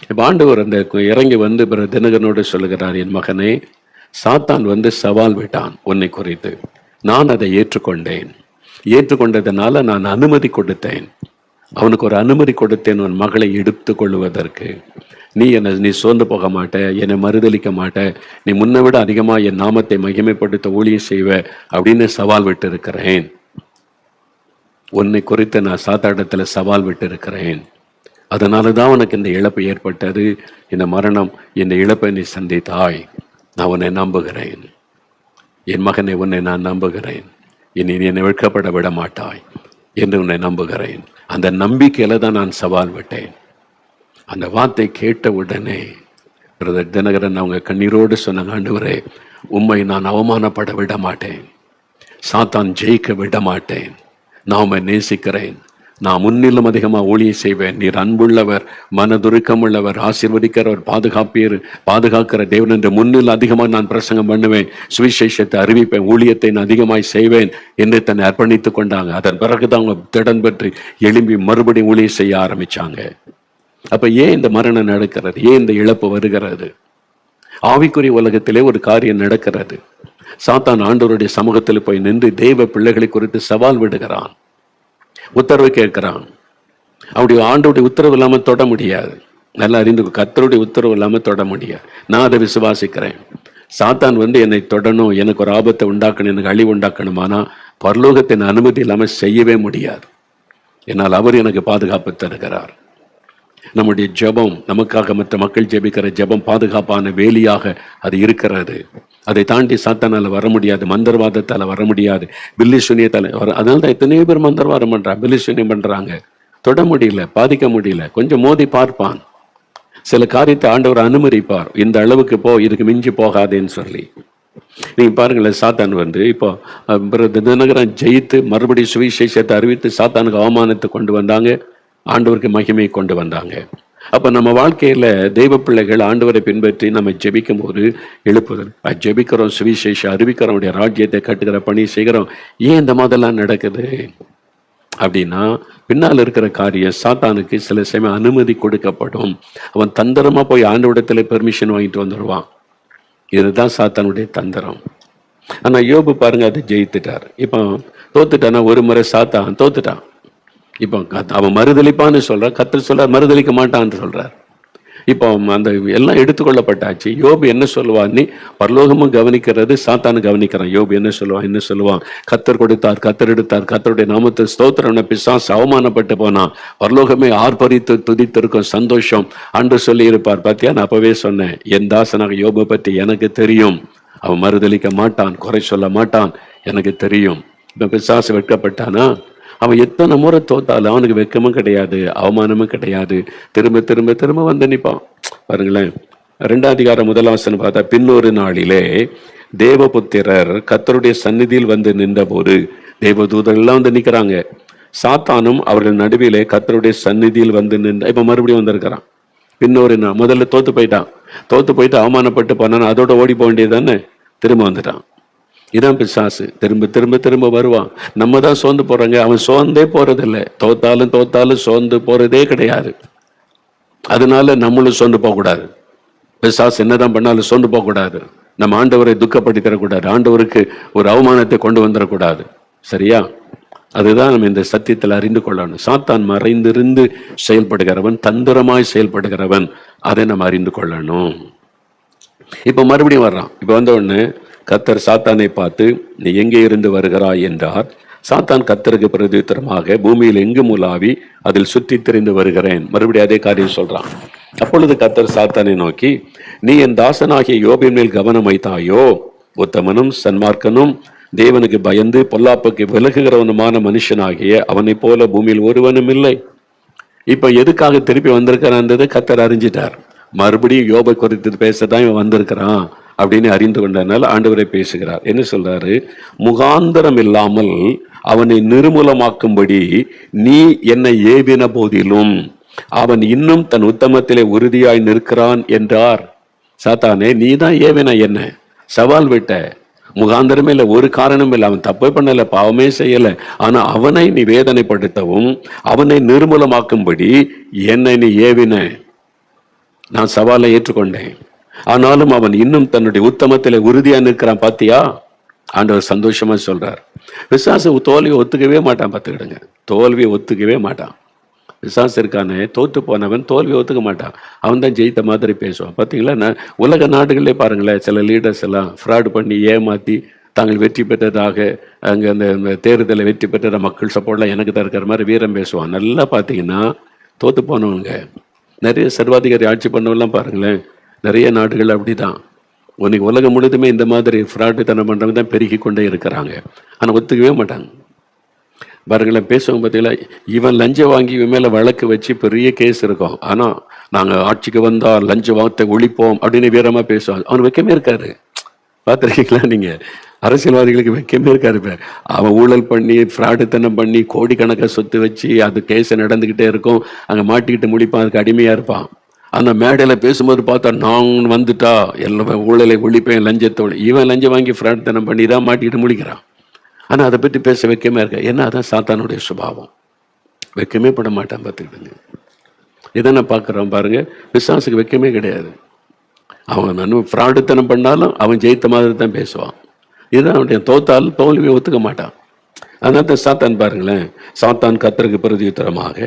இப்ப ஆண்டவர் அந்த இறங்கி வந்து தினகரனோடு சொல்லுகிறார், என் மகனே, சாத்தான் வந்து சவால் விட்டான் உன்னை குறித்து. நான் அதை ஏற்றுக்கொண்டேன். ஏற்றுக்கொண்டதுனால நான் அனுமதி அவனுக்கு ஒரு அனுமதி கொடுத்தேன், உன் மகளை எடுத்து கொள்வதற்கு. நீ சோர்ந்து போக மாட்ட, என்னை மறுதளிக்க மாட்ட, நீ முன்ன விட அதிகமா என் நாமத்தை மகிமைப்படுத்த ஊழியம் செய்வ அப்படின்னு சவால் விட்டு இருக்கிறேன். உன்னை குறித்து நான் சாத்தாடத்துல சவால் விட்டு இருக்கிறேன். அதனாலதான் உனக்கு இந்த இழப்பு ஏற்பட்டது, இந்த மரணம், இந்த இழப்பை நீ சந்தித்தாய். நான் உன்னை நம்புகிறேன், என் மகனை, உன்னை நான் நம்புகிறேன். இனி என்னை வெட்கப்பட விட மாட்டாய் என்று உன்னை நம்புகிறேன். அந்த நம்பிக்கையில தான் நான் சவால் விட்டேன். அந்த வார்த்தை கேட்ட உடனே பிரதர் தினகரன் அவங்க கண்ணீரோடு சொன்னாங்க, ஆண்டவரே, உம்மை நான் அவமானப்பட விட மாட்டேன், சாத்தான் ஜெயிக்க விட மாட்டேன், நான் உம்மை நேசிக்கிறேன், நான் முன்னிலும் அதிகமா ஊழியம் செய்வேன், நீர் அன்புள்ளவர், மனதுருக்கம் உள்ளவர், ஆசீர்வதிக்கிறவர், பாதுகாக்கிற தேவன் என்று முன்னில் அதிகமாக நான் பிரசங்கம் பண்ணுவேன், சுவிசேஷத்தை அறிவிப்பேன், ஊழியத்தை நான் அதிகமாய் செய்வேன் என்று தன்னை அர்ப்பணித்துக் கொண்டாங்க. அதன் பிறகுதான் அவங்க திடன் பெற்று எழும்பி மறுபடியும் ஊழியம் செய்ய ஆரம்பிச்சாங்க. அப்ப ஏன் இந்த மரணம் நடக்கிறது, ஏன் இந்த இழப்பு வருகிறது? ஆவிக்குரிய உலகத்திலே ஒரு காரியம் நடக்கிறது. சாத்தான் ஆண்டவருடைய சமூகத்தில் போய் நின்று தெய்வ பிள்ளைகளை குறித்து சவால் விடுகிறான், உத்தரவு கேட்கிறான். அப்படி ஆண்டோடைய உத்தரவு இல்லாம தொட முடியாது. நல்லா அறிந்து, கர்த்தருடைய உத்தரவு இல்லாம தொட முடியாது. நான் அதை விசுவாசிக்கிறேன். சாத்தான் வந்து என்னை தொடணும், எனக்கு ஒரு ஆபத்தை உண்டாக்கணும், எனக்கு அழிவு உண்டாக்கணுமானா பரலோகத்தின் அனுமதி இல்லாம செய்யவே முடியாது. என்னால் அவர் எனக்கு பாதுகாப்பு தருகிறார். நம்முடைய ஜெபம், நமக்காக மற்ற மக்கள் ஜெபிக்கிற ஜெபம் பாதுகாப்பான வேலியாக அது இருக்கிறது. அதை தாண்டி சாத்தானால வர முடியாது, மந்திரவாதத்தால வர முடியாது, பில்லி சூனியத்தால அதனால தான் எத்தனையோ பேர் மந்திரவாதம் பண்றாங்க, பில்லி சூனியம் பண்றாங்க. தொட முடியல, பாதிக்க முடியல, கொஞ்சம் மோதி பார்ப்பான். சில காரியத்தை ஆண்டவர் அனுமதிப்பார், இந்த அளவுக்கு போ, இதுக்கு மிஞ்சி போகாதேன்னு சொல்லி. நீங்க பாருங்களேன், சாத்தான் இப்போ தினகரன் ஜெயித்து மறுபடியும் சுவிசேஷத்தை அறிவித்து சாத்தானுக்கு அவமானத்தை கொண்டு வந்தாங்க, ஆண்டவருக்கு மகிமையை கொண்டு வந்தாங்க. அப்ப நம்ம வாழ்க்கையில தெய்வ பிள்ளைகள் ஆண்டவரை பின்பற்றி நம்ம ஜெபிக்கும் போது எழுப்புதல், ஜெபிக்கிறோம், சுவிசேஷம் அறிவிக்கிறோம், ராஜ்யத்தை கட்டுகிற பணி செய்கிறோம். ஏன் இந்த மாதிரிலாம் நடக்குது அப்படின்னா, பின்னால் இருக்கிற காரியம் சாத்தானுக்கு சில சமயம் அனுமதி கொடுக்கப்படும். அவன் தந்திரமா போய் ஆண்டவரிடத்துல பெர்மிஷன் வாங்கிட்டு வந்துடுவான். இதுதான் சாத்தானுடைய தந்திரம். ஆனா யோபு பாருங்க, அதை ஜெயித்துட்டார். இப்போ தோத்துட்டானா, ஒரு முறை சாத்தான் தோத்துட்டான். இப்போ அவன் மறுதளிப்பான்னு சொல்ற, கர்த்தர் சொல்றார் மறுதளிக்க மாட்டான்னு சொல்றார். இப்போ அந்த எல்லாம் எடுத்துக்கொள்ளப்பட்டாச்சு. யோபு என்ன சொல்லுவான், பரலோகமும் கவனிக்கிறது, சாத்தானு கவனிக்கிறான். யோபு என்ன சொல்லுவான், கர்த்தர் கொடுத்தார், கர்த்தர் எடுத்தார், கர்த்தருடைய நாமத்தை ஸ்தோத்திரம், பிசாசு அவமானப்பட்டு போனான், பரலோகமே ஆர்ப்பரித்து துதித்திருக்கும், சந்தோஷம் அன்று சொல்லி இருப்பார். பாத்தியா, நான் அப்பவே சொன்னேன், என் தாசனாக யோபை பற்றி எனக்கு தெரியும், அவன் மறுதளிக்க மாட்டான், குறை சொல்ல மாட்டான், எனக்கு தெரியும். இப்ப பிசாசு வெட்கப்பட்டானா, அவன் எத்தனை முறை தோத்தாலும் அவனுக்கு வெக்கமும் கிடையாது, அவமானமும் கிடையாது, திரும்ப திரும்ப திரும்ப வந்து நிற்பான். பாருங்களேன், 2 அதிகாரம் 1 வசனம் பார்த்தா, பின்னொரு நாளிலே தேவபுத்திரர் கர்த்தருடைய சந்நிதியில் வந்து நின்ற போது, தேவதூதர்கள் எல்லாம் வந்து நிக்கிறாங்க, சாத்தானும் அவர்கள் நடுவிலே கர்த்தருடைய சந்நிதியில் வந்து நின்ற. இப்ப மறுபடியும் வந்திருக்கிறான். பின்னொரு நாள், முதல்ல தோத்து போயிட்டு அவமானப்பட்டு போனான், அதோட ஓடி போக வேண்டியதானே, திரும்ப வந்துட்டான். இதான் பிசாசு, திரும்ப திரும்ப திரும்ப வருவான். நம்ம தான் சோர்ந்து போறாங்க, அவன் சோர்ந்தே போறதில்லை. தோத்தாலும் சோர்ந்து போறதே கிடையாது. அதனால நம்மளும் சோர்ந்து போகக்கூடாது. பிசாசு என்னதான் பண்ணாலும் சோர்ந்து போகக்கூடாது. நம்ம ஆண்டவரை துக்கப்படுத்தி தரக்கூடாது, ஆண்டவருக்கு ஒரு அவமானத்தை கொண்டு வந்துடக்கூடாது. சரியா? அதுதான் நம்ம இந்த சத்தியத்தில் அறிந்து கொள்ளணும். சாத்தான் மறைந்திருந்து செயல்படுகிறவன், தந்திரமாய் செயல்படுகிறவன், அதை நம்ம அறிந்து கொள்ளணும். இப்ப மறுபடியும் வர்றான். இப்ப வந்த உடனே கர்த்தர் சாத்தானை பார்த்து, நீ எங்கே இருந்து வருகிறாய் என்றார். சாத்தான் கர்த்தருக்கு பிரதியுத்தரமாக, பூமியில் எங்கும் உலாவி அதில் சுற்றி திரிந்து வருகிறேன். மறுபடியும் அதே காரியம் சொல்றான். அப்பொழுது கர்த்தர் சாத்தானை நோக்கி, நீ என் தாசனாகிய யோபின் மேல் கவனம் வைத்தாயோ? உத்தமனும் சன்மார்க்கனும் தேவனுக்கு பயந்து பொல்லாப்புக்கு விலகுகிறவனுமான மனுஷனாகிய அவனை போல பூமியில் ஒருவனும் இல்லை. இப்ப எதுக்காக திருப்பி வந்திருக்கிறான்றது கர்த்தர் அறிஞ்சிட்டார். மறுபடியும் யோபை குறித்து பேசதான் இவன் வந்திருக்கிறான் அப்படின்னு அறிந்து கொண்டனால ஆண்டவரை பேசுகிறார். என்ன சொல்றாரு, முகாந்தரம் இல்லாமல் அவனை நிர்மூலமாக்கும்படி நீ என்னை ஏவின போதிலும் அவன் இன்னும் தன் உத்தமத்திலே உறுதியாய் நிற்கிறான் என்றார். சாத்தானே, நீ தான் ஏவின, என்ன சவால் விட்ட, முகாந்தரமே இல்லை, ஒரு காரணம் இல்லை, அவன் தப்பே பண்ணல, பாவமே செய்யல, ஆனா அவனை நீ வேதனைப்படுத்தவும் அவனை நிர்மூலமாக்கும்படி என்னை நீ ஏவின. நான் சவாலை ஏற்றுக்கொண்டேன், ஆனாலும் அவன் இன்னும் தன்னுடைய உத்தமத்திலே உறுதியா நிற்கிறான். பாத்தியா? ஆண்டவர் சந்தோஷமா சொல்றார். பிசாசு தோல்வியை ஒத்துக்கவே மாட்டான். பார்த்துக்கிடுங்க, தோல்வியை ஒத்துக்கவே மாட்டான். பிசாசு இருக்கானே, தோத்து போனவன் தோல்வியை ஒத்துக்க மாட்டான். அவன் தான் ஜெயித்த மாதிரி பேசுவான். பார்த்தீங்களா, உலக நாடுகளே பாருங்களேன், சில லீடர்ஸ் எல்லாம் ஃப்ராட் பண்ணி ஏமாத்தி தாங்கள் வெற்றி பெற்றதாக, அங்கே அந்த தேர்தலில் வெற்றி பெற்ற மக்கள் சப்போர்ட்லாம் எனக்கு தான் இருக்கிற மாதிரி வீரம் பேசுவான். நல்லா பார்த்தீங்கன்னா தோத்து போனவங்க, நிறைய சர்வாதிகாரி ஆட்சி பண்ணவெல்லாம் பாருங்களேன், நிறைய நாடுகள் அப்படிதான். உனக்கு உலகம் முழுதுமே இந்த மாதிரி ஃப்ராட்டுத்தனம் பண்றவங்க தான் பெருகி கொண்டே இருக்கிறாங்க. ஆனால் ஒத்துக்கவே மாட்டாங்க. பாருங்களேன், பேசுவாங்க பார்த்தீங்களா, இவன் லஞ்சம் வாங்கி இவன் மேலே வழக்கு வச்சு பெரிய கேஸ் இருக்கும், ஆனால் நாங்கள் ஆட்சிக்கு வந்தால் லஞ்ச வார்த்தை ஒழிப்போம் அப்படின்னு வீரமாக பேசுவாங்க. அவன் வைக்கமே இருக்காரு. பார்த்துருக்கீங்களா நீங்கள்? அரசியல்வாதிகளுக்கு வைக்கமே இருக்காரு. இப்போ அவன் ஊழல் பண்ணி ஃப்ராட்டுத்தனம் பண்ணி கோடிக்கணக்காக சொத்து வச்சு அது கேஸ் நடந்துக்கிட்டே இருக்கும், அங்கே மாட்டிக்கிட்டு முடிப்பான், அதுக்கு அடிமையாக இருப்பான். ஆனால் மேடையில் பேசும்போது பார்த்தா நான் வந்துட்டா எல்லாமே ஊழலை ஒழிப்பேன், லஞ்சத்தோடு. இவன் லஞ்சம் வாங்கி ஃப்ராட்டுத்தனம் பண்ணி தான் மாட்டிக்கிட்டு முடிக்கிறான். ஆனால் அதை பற்றி பேச வைக்கமே இருக்கா. ஏன்னா அதான் சாத்தானுடைய சுபாவம், வைக்கமே பட மாட்டான். பார்த்துக்கிட்டுங்க, இதை நான் பார்க்குறோன் பாருங்க. பிசாசுக்கு வைக்கமே கிடையாது. அவன் நான் ஃப்ராடுத்தனம் பண்ணாலும் அவன் ஜெயித்த மாதிரி தான் பேசுவான். இதுதான் அவனுடைய, தோத்தாலும் தோல்வியை ஒத்துக்க மாட்டான். அதனால தான் சாத்தான் பாருங்களேன், சாத்தான் கர்த்தருக்கு பிரதியுத்தரமாக,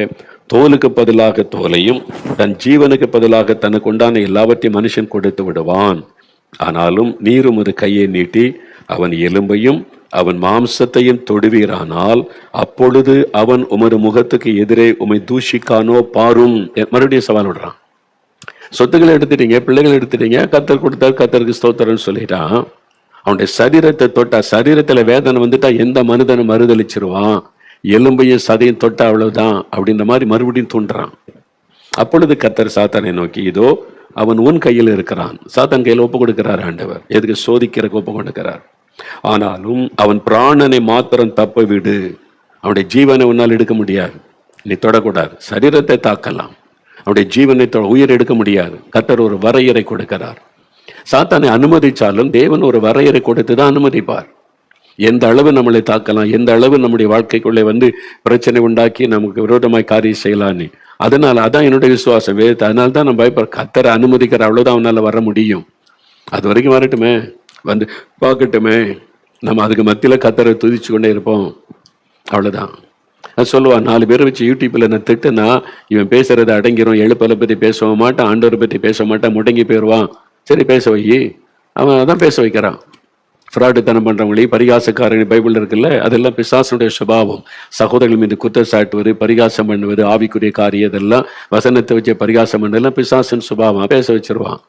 தோலுக்கு பதிலாக தோலையும் தன் ஜீவனுக்கு பதிலாக தனக்கு உண்டான எல்லாவற்றையும் மனுஷன் கொடுத்து விடுவான். ஆனாலும் நீரும் ஒரு கையை நீட்டி அவன் எலும்பையும் அவன் மாம்சத்தையும் தொடுவீரானால் அப்பொழுது அவன் உமது முகத்துக்கு எதிரே உமை தூஷிக்கானோ பாரும். மறுபடியும் சவால் விடுறான். சொத்துக்களை எடுத்துட்டீங்க, பிள்ளைகளை எடுத்துட்டீங்க, கத்தர் கொடுத்தார், கத்தருக்கு ஸ்தோத்திரம்னு சொல்லிட்டான். அவனுடைய சரீரத்தை தொட்டா, சரீரத்துல வேதனை வந்துட்டா எந்த மனிதனை மறுதளிச்சிருவான், எலும்பையும் சதையும் தொட்டா அவ்வளவுதான் அப்படின்ற மாதிரி மறுபடியும் தூண்டுறான். அப்பொழுது கத்தர் சாத்தானை நோக்கி, இதோ அவன் உன் கையில் இருக்கிறான். சாத்தான் கையில் ஒப்பு கொடுக்கிறார் ஆண்டவர். எதுக்கு? சோதிக்கிறக்கு ஒப்பு கொடுக்கிறார். ஆனாலும் அவன் பிராணனை மாத்திரம் தப்ப விடு. அவனுடைய ஜீவனை உன்னால் எடுக்க முடியாது, நீ தொடக்கூடாது. சரீரத்தை தாக்கலாம், அவனுடைய ஜீவனை உயிர் எடுக்க முடியாது. கர்த்தர் ஒரு வரையறை கொடுக்கிறார். சாத்தானை அனுமதிச்சாலும் தேவன் ஒரு வரையறை கொடுத்து தான் அனுமதிப்பார். எந்த அளவு நம்மளை தாக்கலாம், எந்த அளவு நம்முடைய வாழ்க்கைக்குள்ளே பிரச்சனை உண்டாக்கி நமக்கு விரோதமாய் காரியம் செய்யலான்னு. அதனால அதான் என்னுடைய விசுவாசம். அதனால தான் நம்ம பயப்பட, கர்த்தரை அனுமதிக்கிற அவ்வளவுதான் அவனால வர முடியும். அது வரைக்கும் வரட்டுமே, பார்க்கட்டுமே, நம்ம அதுக்கு மத்தியில கர்த்தரை துதிச்சு கொண்டே இருப்போம், அவ்வளவுதான். அது சொல்லுவான், 4 பேரை வச்சு யூடியூப்ல நான் திட்டுனா இவன் பேசுறதை அடங்கிரும், எழுப்பலை பத்தி பேச மாட்டான், ஆண்டவரை பத்தி பேச மாட்டான், முடங்கி போயிடுவான். சரி பேச வை, அவன் அதான் பேச வைக்கிறான். ஃப்ராடுத்தனம் பண்றவங்களையும் பரிகாசக்காரங்க பைபிள் இருக்குல்ல, அதெல்லாம் பிசாசுடைய சுபாவம். சகோதரர்கள் மீது குற்றம் சாட்டுவது, பரிகாசம் பண்ணுவது, ஆவிக்குரிய காரியம், இதெல்லாம் வசனத்தை வச்சு பரிகாசம் பண்ணதெல்லாம் பிசாசின் சுபாவம். பேச வச்சிருவான்.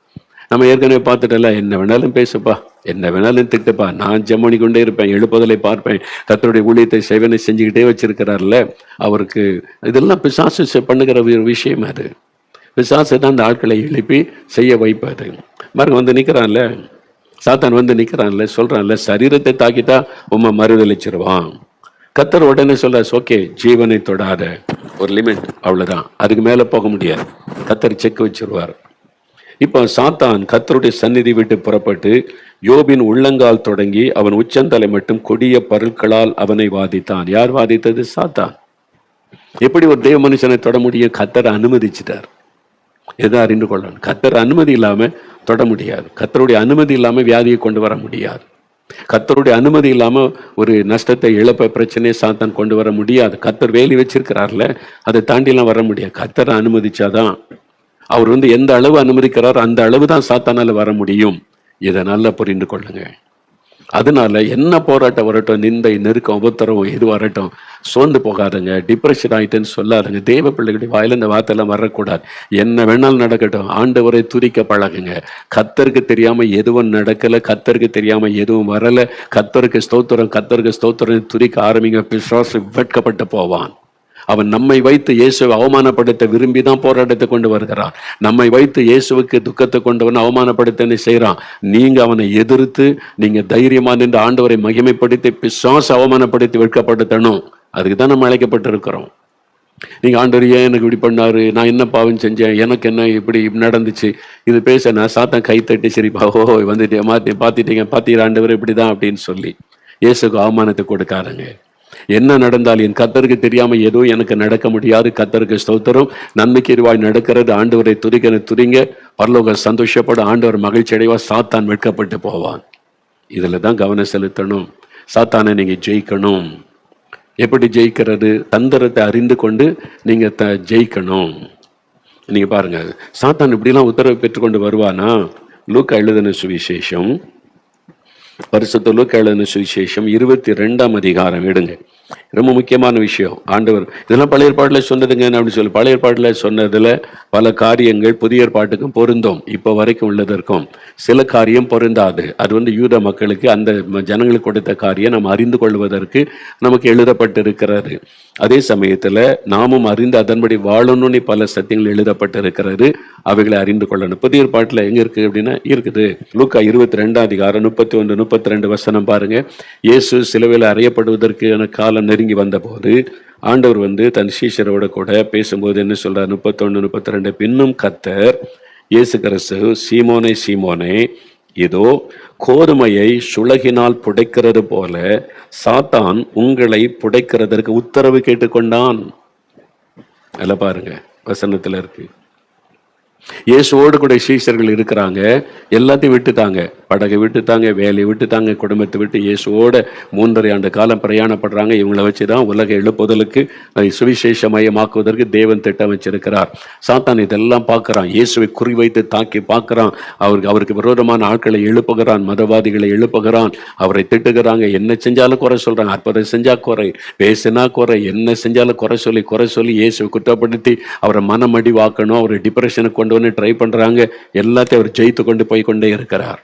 நம்ம ஏற்கனவே பார்த்துட்டல, என்ன வேணாலும் பேசுப்பா, என்ன வேணாலும் திட்டுப்பா, நான் ஜெபம் கொண்டே இருப்பேன், எழுப்புதலை பார்ப்பேன், கர்த்தருடைய ஊழியத்தை சேவனை செஞ்சுக்கிட்டே வச்சிருக்கிறார்ல அவருக்கு. இதெல்லாம் பிசாசு பண்ணுகிற ஒரு விஷயம். அது பிசாசு தான் அந்த ஆட்களை எழுப்பி செய்ய வைப்பாரு. பாருங்க, நிக்கிறான்ல சாத்தான், நிக்கிறான்ல, சொல்றான்ல, சரீரத்தை தாக்கிட்டா உம்மை மறுதளிச்சிருவான். கர்த்தர் உடனே சொல்ற, ஓகே, ஜீவனை தொடாத, ஒரு லிமிட், அவ்வளவுதான், அதுக்கு மேல போக முடியாது. கர்த்தர் செக் வச்சிருவார். இப்போ சாத்தான் கர்த்தருடைய சந்நிதி விட்டு புறப்பட்டு யோபின் உள்ளங்கால் தொடங்கி அவன் உச்சந்தலை மட்டும் கொடிய பருட்களால் அவனை வாதித்தான். யார் வாதித்தது? சாத்தான். எப்படி ஒரு தேவ மனுஷனை தொட முடியும்? கர்த்தர் அனுமதிச்சிட்டார். எதை அறிந்து கொள்ளணும்? கர்த்தர் அனுமதி இல்லாம தொட முடியாது. கர்த்தருடைய அனுமதி இல்லாம வியாதியை கொண்டு வர முடியாது. கர்த்தருடைய அனுமதி இல்லாம ஒரு நஷ்டத்தை, இழப்ப, பிரச்சனையை சாத்தான் கொண்டு வர முடியாது. கர்த்தர் வேலி வச்சிருக்கிறார்ல, அதை தாண்டி எல்லாம் வர முடியாது. கர்த்தர் அனுமதிச்சாதான். அவர் எந்த அளவு அனுமதிக்கிறார் அந்த அளவு தான் சாத்தானால வர முடியும். இதை நல்லா புரிந்து கொள்ளுங்க. அதனால என்ன போராட்டம் வரட்டும், நிந்தை, நெருக்கம், உபத்திரவம் எது வரட்டும், சோர்ந்து போகாதுங்க, டிப்ரெஷன் ஆயிட்டுன்னு சொல்லாதுங்க. தேவ பிள்ளைகளுடைய வாயில இந்த வார்த்தையெல்லாம் வரக்கூடாது. என்ன வேணாலும் நடக்கட்டும், ஆண்டவரை துதிக்க பழகுங்க. கர்த்தருக்கு தெரியாம எதுவும் நடக்கல, கர்த்தருக்கு தெரியாம எதுவும் வரல, கர்த்தருக்கு ஸ்தோத்திரம், கர்த்தருக்கு ஸ்தோத்திரம் துதிக்க ஆரம்பிங்க. பிசாசு வெட்கப்பட்டு போவான். அவன் நம்மை வைத்து இயேசுவை அவமானப்படுத்த விரும்பி தான் போராட்டத்தை கொண்டு வருகிறான். நம்மை வைத்து இயேசுவுக்கு துக்கத்தை கொண்டவன் அவமானப்படுத்த செய்யறான். நீங்க அவனை எதிர்த்து நீங்க தைரியமா நின்று ஆண்டவரை மகிமைப்படுத்தி பிசாசு அவமானப்படுத்தி வெட்கப்படுத்தணும். அதுக்கு தான் நம்ம அழைக்கப்பட்டிருக்கிறோம். நீங்க ஆண்டவர் ஏன் எனக்கு இப்படி பண்ணாரு, நான் என்ன பாவம் செஞ்சேன், எனக்கு என்ன இப்படி நடந்துச்சு, இது பேச நான் சாத்தான் கை தட்டி சரிப்பா, வந்துட்டே மாத்தி பாத்திட்டீங்க, பாத்தீங்க ஆண்டவர் இப்படிதான் அப்படின்னு சொல்லி இயேசுக்கு அவமானத்தை கொடுக்காருங்க. என்ன நடந்தால் என் கர்த்தருக்கு தெரியாம எதுவும் எனக்கு நடக்க முடியாது. கர்த்தருக்கு ஸ்தோத்திரம், நன்மைக்கு எதுவாய் நடக்கிறது. ஆண்டவரை துதிங்க, பரலோக சந்தோஷப்பட, ஆண்டவர் மகிழ்ச்சி அடைவா, சாத்தான் வெட்கப்பட்டு போவான். இதுல தான் கவனம் செலுத்தணும். சாத்தானை நீங்க ஜெயிக்கணும். எப்படி ஜெயிக்கிறது? தந்திரத்தை அறிந்து கொண்டு நீங்க ஜெயிக்கணும். நீங்க பாருங்க, சாத்தான் இப்படிலாம் உத்தரவு பெற்றுக்கொண்டு வருவானா? லூக்கா எழுதின சுவிசேஷம், பரிசுத்த லூக்கா எழுதின சுவிசேஷம் 22ஆம் அதிகாரம் எடுங்க. ரொம்ப முக்கியமான விஷயம். ஆண்டவர் இதெல்லாம் பழைய ஏற்பாட்டில் சொன்னதுங்க அப்படின்னு சொல்லி, பழைய ஏற்பாட்டில் சொன்னதுல பல காரியங்கள் புதிய ஏற்பாட்டுக்கும் பொருந்தும், இப்போ வரைக்கும் உள்ளதற்கும். சில காரியம் பொருந்தாது. அது யூத மக்களுக்கு, அந்த ஜனங்களுக்கு கொடுத்த காரியம் நாம் அறிந்து கொள்வதற்கு நமக்கு எழுதப்பட்டிருக்கிறது. அதே சமயத்துல நாமும் அறிந்து அதன்படி வாழணும்னு பல சத்தியங்கள் எழுதப்பட்டிருக்கிறது. அவைகளை அறிந்து கொள்ளணும். புதிய ஏற்பாட்டில் எங்க இருக்கு அப்படின்னா இருக்குது. லூக்கா 22ஆம் அதிகாரம் 31, 32 வசனம் பாருங்க. இயேசு சிலுவையில் அறையப்படுவதற்கு காலம் நெருங்கி வந்த போது ஆண்டவர் தன் சீஷரோட கூட பேசும்போது என்ன சொல்றார்? 31, 32, பின்னும் கர்த்தர் இயேசு கிறிஸ்து, சீமோனே சீமோனே, இதோ கோதுமையை சுளகினால் புடைக்கிறது போல சாத்தான் உங்களை புடைக்கிறதற்கு உத்தரவு கேட்டுக்கொண்டான். அல்ல பாருங்க, வசனத்துல இருக்கு. இயேசுவோடு கூட சீஷர்கள் இருக்கிறாங்க, எல்லாத்தையும் விட்டுட்டாங்க, படகை விட்டுட்டாங்க, வேலையை விட்டுட்டாங்க, குடும்பத்தை விட்டு இயேசுவோட 3.5 ஆண்டு காலம் பிரயாணப்படுறாங்க. இவங்களை வச்சுதான் உலக எழுப்புதலுக்கு சுவிசேஷமயமாக்குவதற்கு தேவன் திட்டம் வச்சிருக்கிறார். சாத்தான் இதெல்லாம் பார்க்கிறான், இயேசுவை குறிவைத்து தாக்கி பார்க்கிறான், அவருக்கு விரோதமான ஆட்களை எழுப்புகிறான், மதவாதிகளை எழுப்புகிறான், அவரை திட்டுகிறாங்க. என்ன செஞ்சாலும் குறை சொல்றாங்க, அற்புதம் செஞ்சா குறை, பேசினா குறை, என்ன செஞ்சாலும் குறை சொல்லி இயேசுவை குற்றப்படுத்தி அவரை மனமடிவாக்கணும், அவரை டிப்ரெஷனுக்கு கொண்டு வந்து ட்ரை பண்றாங்க. எல்லாத்தையும் அவர் ஜெயித்து கொண்டு போய் கொண்டே இருக்கிறார்.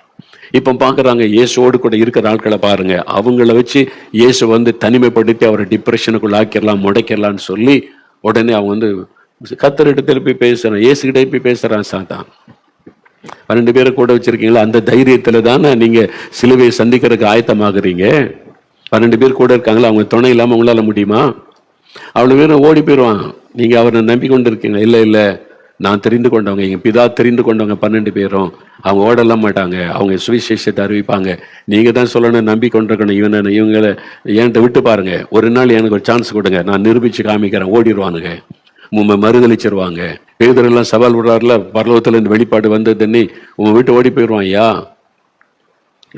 இப்ப பாக்குறாங்க, இயேசுவோடு கூட இருக்கிற ஆட்களை பாருங்க, அவங்கள வச்சு இயேசு வந்து தனிமைப்படுத்தி அவரை டிப்ரெஷனுக்குள்ள ஆக்கிடலாம், முடைக்கலாம்னு சொல்லி உடனே அவங்க வந்து கர்த்தர்கிட்ட திருப்பி பேசுறான், இயேசுகிட்ட போய் பேசுறான் சாத்தான். 12 பேரை கூட வச்சிருக்கீங்களா, அந்த தைரியத்துல தானே நீங்க சிலுவையை சந்திக்கிறதுக்கு ஆயத்தமாகறீங்க. 12 பேர் கூட இருக்காங்களா, அவங்க துணை இல்லாம உங்களால முடியுமா? அவ்வளவு பேரும் ஓடி போயிடுவான். நீங்க அவரை நம்பி கொண்டு இருக்கீங்க. இல்ல நான் தெரிந்து கொண்டவங்க, எங்க பிதா தெரிந்து கொண்டவங்க 12 பேரும், அவங்க ஓடலாம் மாட்டாங்க, அவங்க சுவிசேஷத்தை அறிவிப்பாங்க. நீங்க தான் சொல்லணும், நம்பி கொண்டிருக்கணும். இவங்களை என்கிட்ட விட்டு பாருங்க, ஒரு நாள் எனக்கு ஒரு சான்ஸ் கொடுங்க, நான் நிரூபிச்சு காமிக்கிறேன். ஓடிடுவானுங்க, மறுதளிச்சிருவாங்க. பேதுரெல்லாம் சவால் விடுறாருல, பரலோகத்துல இருந்து வெளிப்பாடு வந்ததுன்னு உங்க வீட்டு ஓடி போயிடுவான். ஐயா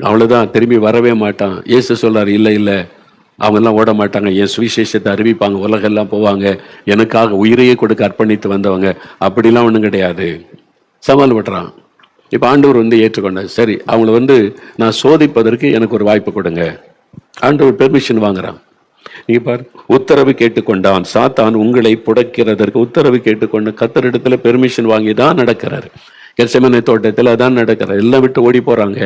அவ்வளவுதான், திரும்பி வரவே மாட்டான். இயேசு சொல்றாரு, இல்ல அவங்கெல்லாம் ஓட மாட்டாங்க, என் சுவிசேஷத்தை அறிவிப்பாங்க, உலகெல்லாம் போவாங்க, எனக்காக உயிரையே கொடுக்க அர்ப்பணித்து வந்தவங்க. அப்படிலாம் ஒன்றும் கிடையாது. சவால் விடுறான். இப்போ ஆண்டவர் வந்து ஏற்றுக்கொண்டார். சரி, அவங்கள வந்து நான் சோதிப்பதற்கு எனக்கு ஒரு வாய்ப்பு கொடுங்க. ஆண்டவர் பெர்மிஷன் வாங்குறான். நீங்க பாரு, உத்தரவு கேட்டுக்கொண்டான். சாத்தான் உங்களை புடைக்கிறதற்கு உத்தரவு கேட்டுக்கொண்டு கர்த்தரிடத்துல பெர்மிஷன் வாங்கி தான் நடக்கிறாரு. கெத்செமனே தோட்டத்தில் அதான் நடக்கிறார். எல்லாம் விட்டு ஓடி போறாங்க,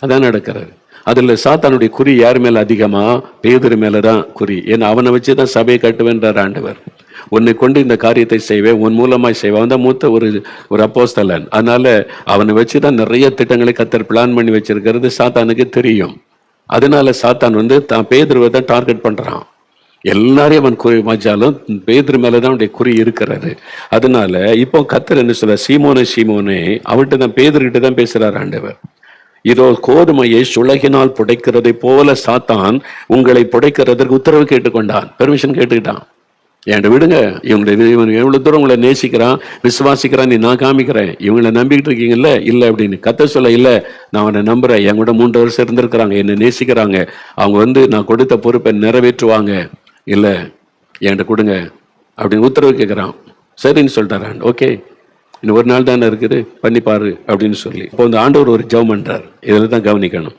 அதான் நடக்கிறாரு. அதுல சாத்தானுடைய குறி யார் மேல அதிகமா? பேதுரு மேலதான் குறி. ஏன்னா அவனை வச்சுதான் சபையை கட்டுவேன்றார் ஆண்டவர். உன்னை கொண்டு இந்த காரியத்தை செய்வேன், உன் மூலமாய் செய்வேன். அவன் தான் மூத்த ஒரு அப்போஸ்தலன். அதனால அவனை வச்சுதான் நிறைய திட்டங்களை கர்த்தர் பிளான் பண்ணி வச்சிருக்கிறது சாத்தானுக்கு தெரியும். அதனால சாத்தான் வந்து தான் பேதுருவை தான் டார்கெட் பண்றான். எல்லாரையும் அவன் குறி வச்சாலும் பேதுரு மேலதான் அவனுடைய குறி இருக்கிறது. அதனால இப்போ கர்த்தர் என்ன சொல்ற, சீமோனே அவன்கிட்ட தான், பேதுருகிட்ட தான் பேசுறாரு ஆண்டவர். இதோ கோதுமையை சுளகினால் புடைக்கிறதை போல சாத்தான் உங்களை புடைக்கிறதற்கு உத்தரவு கேட்டுக்கொண்டான், பெர்மிஷன் கேட்டுக்கிட்டான். என்கிட்ட விடுங்க, இவன் எவ்வளவு தூரம் உங்களை நேசிக்கிறான், விசுவாசிக்கிறான், நான் காமிக்கிறேன், இவங்களை நம்பிக்கிட்டு இருக்கீங்கல்ல, இல்லை அப்படின்னு கர்த்தர் சொல்ல, இல்லை நான் அவனை நம்புறேன், என் கூட 3 வருஷம் இருந்திருக்கிறாங்க, என்னை நேசிக்கிறாங்க, அவங்க வந்து நான் கொடுத்த பொறுப்பை நிறைவேற்றுவாங்க, இல்லை என்கிட்ட கொடுங்க அப்படின்னு உத்தரவு கேட்கிறான். சரின்னு சொல்லிட்டாரான். ஓகே, இன்னும் ஒரு நாள் தானே இருக்குது, பண்ணி பாரு அப்படின்னு சொல்லி இப்போ இந்த ஆண்டவர் ஒரு ஜெபம் பண்றார். இதில் தான் கவனிக்கணும்.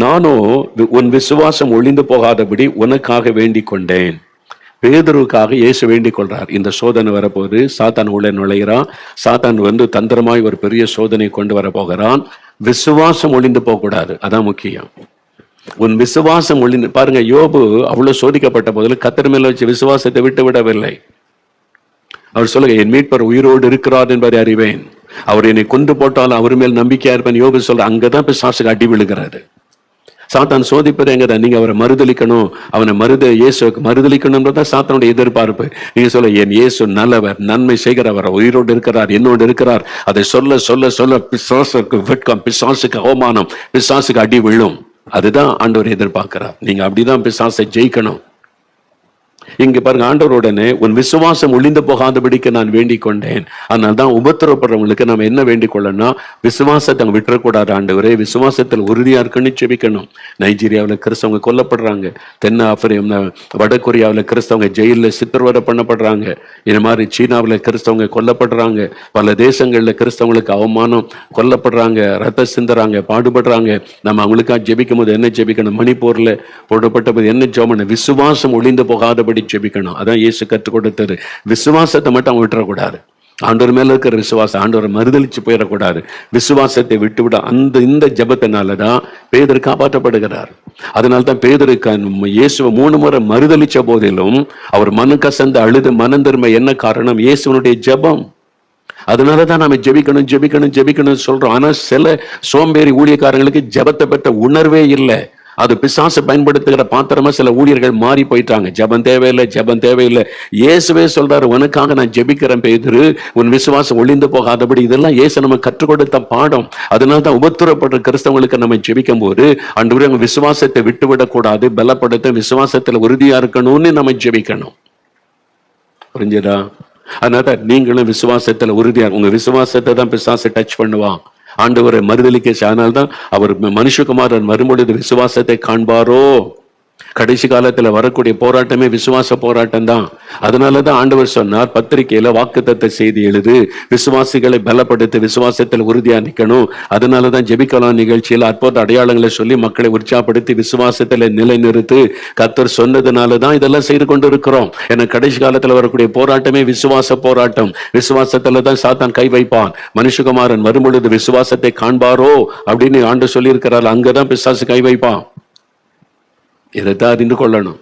நானும் உன் விசுவாசம் ஒளிந்து போகாதபடி உனக்காக வேண்டிக் கொண்டேன். பேதுருவுக்காக இயேசு வேண்டிக் கொள்றார். இந்த சோதனை வரப்போது, சாத்தான் உள்ள நுழைகிறான். சாத்தான் வந்து தந்திரமாய் ஒரு பெரிய சோதனை கொண்டு வர போகிறான். விசுவாசம் ஒளிந்து போக கூடாது, அதான் முக்கியம். உன் விசுவாசம் ஒளிந்து பாருங்க, யோபு அவ்வளவு சோதிக்கப்பட்ட போதிலும் கர்த்தர் மேல வச்சு விசுவாசத்தை விட்டு விடவில்லை. அவர் சொல்லுங்க, என் மீட்பர் உயிரோடு இருக்கிறார் என்பதை அறிவேன், அவர் என்னை கொண்டு போட்டாலும் அவர் மேல் நம்பிக்கையா இருப்பேன். யோபு சொல்ற, அங்கதான் பிசாசுக்கு அடி விழுகிறாரு. சாத்தான் சோதிப்பது எங்கதான், நீங்க அவரை மறுதலிக்கணும், அவனை இயேசுக்கு மறுதலிக்கணும்ன்றதான் சாத்தானுடைய எதிர்பார்ப்பு. நீங்க சொல்ல, என் இயேசு நல்லவர், நன்மை செய்கிறவர், உயிரோடு இருக்கிறார், என்னோடு இருக்கிறார், அதை சொல்ல சொல்ல சொல்ல பிசாசுக்கு வெட்கம், பிசாசுக்கு அவமானம், பிசாசுக்கு அடி விழும். அதுதான் ஆண்டவர் எதிர்பார்க்கிறார். நீங்க அப்படிதான் பிசாசை ஜெயிக்கணும். இங்க பாருங்க, ஆண்டவருடனே உன் விசுவாசம் ஒளிந்து போகாதபடிக்கு நான் வேண்டிக் கொண்டேன். அதனால தான் உபத்திரப்படுறவங்களுக்கு நம்ம என்ன வேண்டிக் கொள்ளணும், விசுவாசத்தை விட்டுறக்கூடாது. ஆண்டவரே, விசுவாசத்தில் உறுதியா இருக்குன்னு செபிக்கணும். நைஜீரியாவில் கிறிஸ்தவங்க கொல்லப்படுறாங்க, தென் வட கொரியாவில் கிறிஸ்தவங்க ஜெயிலில் சித்திரவதை பண்ணப்படுறாங்க, இது மாதிரி சீனாவில் கிறிஸ்தவங்க கொல்லப்படுறாங்க, பல தேசங்கள்ல கிறிஸ்தவங்களுக்கு அவமானம், கொல்லப்படுறாங்க, ரத்த சிந்துறாங்க, பாடுபடுறாங்க. நம்ம அவங்களுக்காக ஜெபிக்கும் போது என்ன ஜெபிக்கணும்? மணிப்பூர்ல போடப்பட்ட போது என்ன ஜெபம்? விசுவாசம் ஒளிந்து போகாதபடி ஜெபிக்கணும். அதான் இயேசு கற்றுக் கொடுத்தது. விசுவாசத்தை மட்டும் அவங்க விட்டுறக்கூடாது. ஆண்டவர் மேல இருக்கிற விசுவாசம், ஆண்டவரை மறுதலிச்சு போயிடக்கூடாது. விசுவாசத்தை விட்டுவிட இந்த ஜெபத்தினாலதான் பேதுரு காப்பாற்றப்படுகிறார். அதனால்தான் பேதுருக்கு இயேசுவை 3 முறை மறுதலிச்ச போதிலும் அவர் மனு கசந்து அழுது மனம் திரும்ப என்ன காரணம்? இயேசுனுடைய ஜெபம். அதனாலதான் நாம ஜெபிக்கணும் ஜெபிக்கணும் ஜெபிக்கணும் சொல்றோம். ஆனா சில சோம்பேறி ஊழியக்காரங்களுக்கு ஜெபத்தை பெற்ற உணர்வே இல்லை. அது பிசாசு பயன்படுத்துகிற பாத்திரமா சில ஊழியர்கள் மாறி போயிட்டாங்க. ஜெபம் தேவையில்லை, ஜெபம் தேவையில்லை. இயேசுவே சொல்றாரு, உனக்காக நான் ஜெபிக்கிறேன் பேதுரு, உன் விசுவாசம் ஒளிந்து போகாதபடி. இதெல்லாம் இயேசு நம்ம கற்றுக் கொடுத்த பாடம். அதனால்தான் உபத்திரப்படுற கிறிஸ்தவங்களுக்கு நம்ம ஜெபிக்கும் போது, ஆண்டவரே அவங்க விசுவாசத்தை விட்டுவிடக் கூடாது, பலப்படுத்த, விசுவாசத்துல உறுதியா இருக்கணும்னு நம்ம ஜெபிக்கணும். புரிஞ்சதா? அதனால நீங்களும் விசுவாசத்துல உறுதியா, உங்க விசுவாசத்தை தான் பிசாசு டச் பண்ணுவான். ஆண்டவரை மறுதலிக்க, அதனால்தான் அவர் மனுஷகுமாரன் வரும்பொழுது விசுவாசத்தை காண்பாரோ. கடைசி காலத்துல வரக்கூடிய போராட்டமே விசுவாச போராட்டம் தான். அதனாலதான் ஆண்டவர் சொன்னார், பத்திரிகையில வாக்குத்தத்த செய்தி எழுது, விசுவாசிகளை பலப்படுத்தி விசுவாசத்தில் உறுதியா நிக்கணும். அதனாலதான் ஜெபிக்கலாம் நிகழ்ச்சியில் அற்புத அடையாளங்களை சொல்லி மக்களை உற்சாகப்படுத்தி விசுவாசத்துல நிலைநிறுத்து. கர்த்தர் சொன்னதுனாலதான் இதெல்லாம் செய்து கொண்டு இருக்கிறோம். ஏன்னா கடைசி காலத்துல வரக்கூடிய போராட்டமே விசுவாச போராட்டம். விசுவாசத்துலதான் சாத்தான் கை வைப்பான். மனுஷகுமாரன் வரும்பொழுது விசுவாசத்தை காண்பாரோ அப்படின்னு ஆண்டு சொல்லி இருக்கிறார். அங்கதான் பிசாசு கை வைப்பான். இதைத்தான் அறிந்து கொள்ளணும்.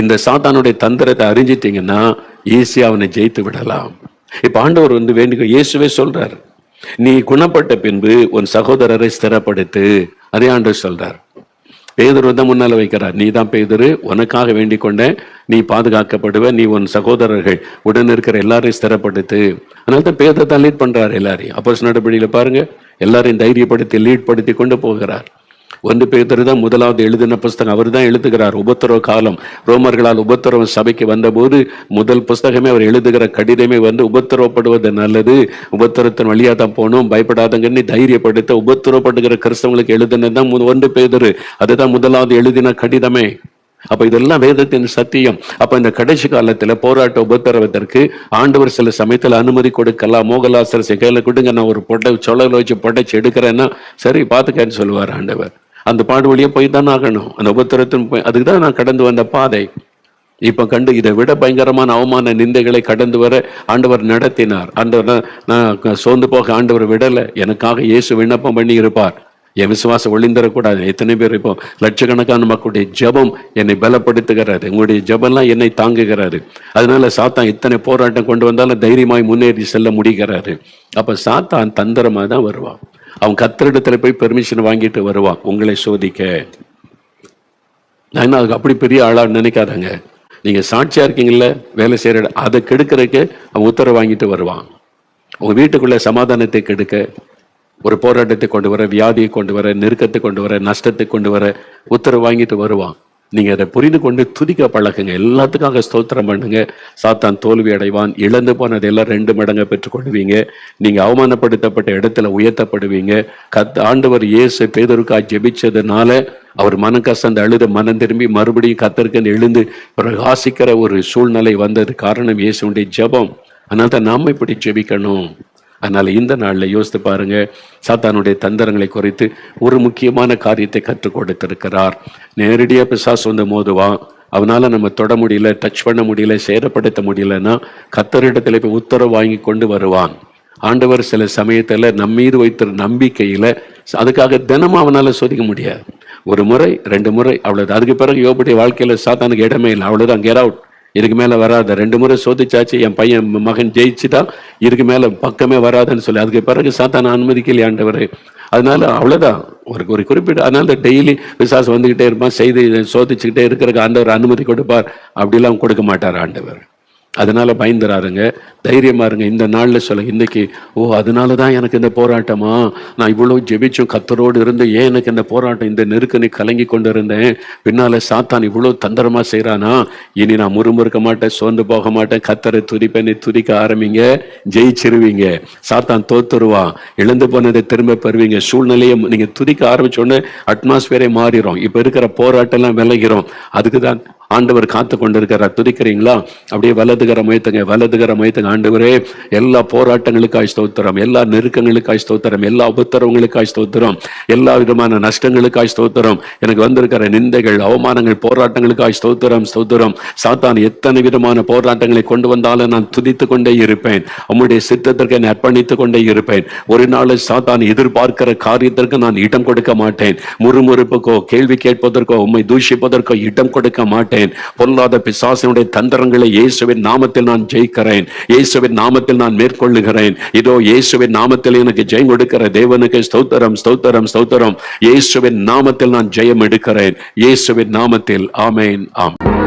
இந்த சாத்தானுடைய தந்திரத்தை அறிஞ்சிட்டீங்கன்னா ஈஸியா அவனை ஜெயித்து விடலாம். இப்ப ஆண்டவர் வேண்டிய இயேசுவே சொல்றார், நீ குணப்பட்ட பின்பு உன் சகோதரரை ஸ்திரப்படுத்து. அதே ஆண்டவர் சொல்றார். பேதுரு தான் முன்னால வைக்கிறார், நீ தான் பேதுரு, உனக்காக வேண்டிக் கொண்ட, நீ பாதுகாக்கப்படுவ, நீ உன் சகோதரர்கள் உடன் இருக்கிற எல்லாரையும் ஸ்திரப்படுத்து. அதனால்தான் பேதுரு தான் லீட் பண்றாரு எல்லாரையும். அப்போஸ்தலர் நடபடியில பாருங்க, எல்லாரையும் தைரியப்படுத்தி லீட் படுத்தி கொண்டு போகிறார். 1 பேதுரு தான் முதலாவது எழுதின புஸ்தகம். அவர் தான் எழுதுகிறார். உபத்திரவ காலம், ரோமர்களால் உபத்திரவம் சபைக்கு வந்தபோது முதல் புஸ்தகமே அவர் எழுதுகிற கடிதமே உபத்திரவப்படுவது நல்லது, உபத்திரத்தின் வழியா தான் போகணும், பயப்படாதங்கன்னு தைரியப்படுத்த உபத்திரவப்படுகிற கிறிஸ்தவங்களுக்கு எழுதினதான் 1 பேதுரு. அதுதான் முதலாவது எழுதின கடிதமே. அப்ப இதெல்லாம் வேதத்தின் சத்தியம். அப்ப இந்த கடைசி காலத்துல போராட்ட உபத்திரவத்திற்கு ஆண்டவர் சில சமயத்துல அனுமதி கொடுக்கலாம். மோகலாசர் கையில கொடுங்க, நான் ஒரு சொலல வச்சு பொடைச்சு எடுக்கிறேன்னா சரி பாத்துக்கன்னு சொல்லுவார் ஆண்டவர். அந்த பாடு வழியா போய் தான் ஆகணும். அந்த உபத்திரத்தின் அதுக்குதான் நான் கடந்து வந்த பாதை. இப்ப கண்டு இதை விட பயங்கரமான அவமான நிந்தைகளை கடந்து வர ஆண்டவர் நடத்தினார். ஆண்டவர் நான் சோர்ந்து போக ஆண்டவர் விடல. எனக்காக இயேசு விண்ணப்பம் பண்ணி இருப்பார். என் விசுவாசம் ஒளிந்தரக்கூடாது. எத்தனை பேர் இப்போ லட்சக்கணக்கான மக்களுடைய ஜபம் என்னை பலப்படுத்துகிறாரு. உங்களுடைய ஜபம்லாம் என்னை தாங்குகிறாரு. அதனால சாத்தான் எத்தனை போராட்டம் கொண்டு வந்தாலும் தைரியமாய் முன்னேறி செல்ல முடிகிறாரு. அப்ப சாத்தான் தந்திரமா தான் வருவான். அவன் கர்த்தரிடத்துல போய் பெர்மிஷன் வாங்கிட்டு வருவான் உங்களை சோதிக்க. நான் அதுக்கு அப்படி பெரிய ஆளா நினைக்காதங்க. நீங்க சாட்சியா இருக்கீங்கல்ல, வேலை செய்யற அதை கெடுக்கிறதுக்கு அவன் உத்தரவு வாங்கிட்டு வருவான். உங்க வீட்டுக்குள்ள சமாதானத்தை கெடுக்க, ஒரு போராட்டத்தை கொண்டு வர, வியாதியை கொண்டு வர, நெருக்கத்தை கொண்டு வர, நஷ்டத்தை கொண்டு வர உத்தரவு வாங்கிட்டு வருவான். நீங்க அதை புரிந்து கொண்டு துதிக்க பழகுங்க. எல்லாத்துக்காக ஸ்தோத்திரம் பண்ணுங்க. சாத்தான் தோல்வி அடைவான். இழந்து போனதெல்லாம் 2 மடங்கா பெற்றுக்கொள்வீங்க. நீங்க அவமானப்படுத்தப்பட்ட இடத்துல உயர்த்தப்படுவீங்க. ஆண்டவர் இயேசு பேதுருக்காய் ஜெபிச்சதுனால அவர் மனம் கசந்து அழுத மனம் திரும்பி மறுபடியும் கர்த்தருக்கு எழுந்து பிரகாசிக்கிற ஒரு சூழ்நிலை வந்தது. காரணம் இயேசுடைய ஜெபம். அதனால தான் நாம இப்படி ஜெபிக்கணும். அதனால இந்த நாள்ல யோசித்து பாருங்க, சாத்தானுடைய தந்திரங்களை குறித்து ஒரு முக்கியமான காரியத்தை கற்றுக் கொடுத்திருக்கிறார். நேரடியா பிசாசு மோதுவான். அவனால நம்ம தொட முடியல, டச் பண்ண முடியல, சேதப்படுத்த முடியலன்னா கர்த்தரிடத்துல போய் உத்தரவு வாங்கி கொண்டு வருவான். ஆண்டவர் சில சமயத்துல நம்மீது வைத்த நம்பிக்கையில அதுக்காக தினமும் அவனால சோதிக்க முடியாது. 1 முறை 2 முறை அவ்வளவு. அதுக்கு பிறகு யோபுடைய வாழ்க்கையில சாத்தானுக்கு இடமே இல்லை. அவ்வளவுதான், கெட் அவுட். இதுக்கு மேல வராத. 2 முறை சோதிச்சாச்சு, என் பையன் மகன் ஜெயிச்சுட்டா இதுக்கு மேல பக்கமே வராதுன்னு சொல்லி அதுக்கு பிறகு சாத்தான அனுமதிக்கலையே ஆண்டவரே. அதனால அவ்வளவுதான், ஒரு குறிப்பிட்ட. அதனால டெய்லி விசுவாசம் வந்துகிட்டே இருப்பான், செய்தி சோதிச்சுக்கிட்டே இருக்கிறதுக்கு ஆண்டவர் அனுமதி கொடுப்பார். அப்படிலாம் கொடுக்க மாட்டார் ஆண்டவர். அதனால பயந்துறாருங்க, தைரியமா இருங்க. இந்த நாள்ல சொல்ல, இன்னைக்கு அதனாலதான் எனக்கு இந்த போராட்டமா, நான் இவ்வளவு ஜெபிச்சும் கர்த்தரோடு இருந்து ஏன் எனக்கு இந்த போராட்டம், இந்த நெருக்கனை கலங்கி கொண்டு இருந்தேன், பின்னால சாத்தான் இவ்வளவு தந்திரமா செய்யறானா, இனி நான் முறுமுறுக்க மாட்டேன், சோர்ந்து போக மாட்டேன், கர்த்தரை துதிப்பேன். துதிக்க ஆரம்பிங்க, ஜெயிச்சிருவீங்க. சாத்தான் தோத்துருவான், இழந்து போனதை திரும்ப பெறுவீங்க. சூழ்நிலையை நீங்க துதிக்க ஆரம்பிச்ச உடனே அட்மாஸ்பியரே மாறிடும். இப்ப இருக்கிற போராட்டம் எல்லாம் விலகிறோம். அதுக்குதான் ஆண்டவர் காத்து கொண்டிருக்கிறார். துதிக்கிறீங்களா? அப்படியே வலதுகர முயத்துங்க, வலதுகர முயத்துங்க. ஆண்டவரே, எல்லா போராட்டங்களுக்காய் ஸ்தோத்திரம், எல்லா நெருக்கங்களுக்காய் ஸ்தோத்திரம், எல்லா உபத்திரவங்களுக்காய் ஸ்தோத்திரம், எல்லா விதமான நஷ்டங்களுக்காய் ஸ்தோத்திரம், எனக்கு வந்திருக்கிற நிந்தைகள், அவமானங்கள், போராட்டங்களுக்காய் ஸ்தோத்திரம், ஸ்தோத்திரம். சாத்தான் எத்தனை விதமான போராட்டங்களை கொண்டு வந்தாலும் நான் துதித்து கொண்டே இருப்பேன். உம்முடைய சித்தத்திற்கு நான் அர்ப்பணித்துக் கொண்டே இருப்பேன். ஒரு நாள் சாத்தான் எதிர்பார்க்கிற காரியத்திற்கு நான் இடம் கொடுக்க மாட்டேன். முறுமுறுப்புக்கோ, கேள்வி கேட்பதற்கோ, உம்மை தூஷிப்பதற்கோ இடம் கொடுக்க மாட்டேன். பொல்லாத பிசாசினுடைய தந்திரங்களை இயேசுவின் நாமத்தில் நான் ஜெயிக்கிறேன். இயேசுவின் நாமத்தில் நான் மேற்கொள்ளுகிறேன். இதோ இயேசுவின் நாமத்தில் எனக்கு ஜெயம் கொடுக்கிற தேவனுக்கு ஸ்தோத்திரம், ஸ்தோத்திரம், ஸ்தோத்திரம். இயேசுவின் நாமத்தில் நான் ஜெயம் எடுக்கிறேன். இயேசுவின் நாமத்தில். ஆமென், ஆமென்.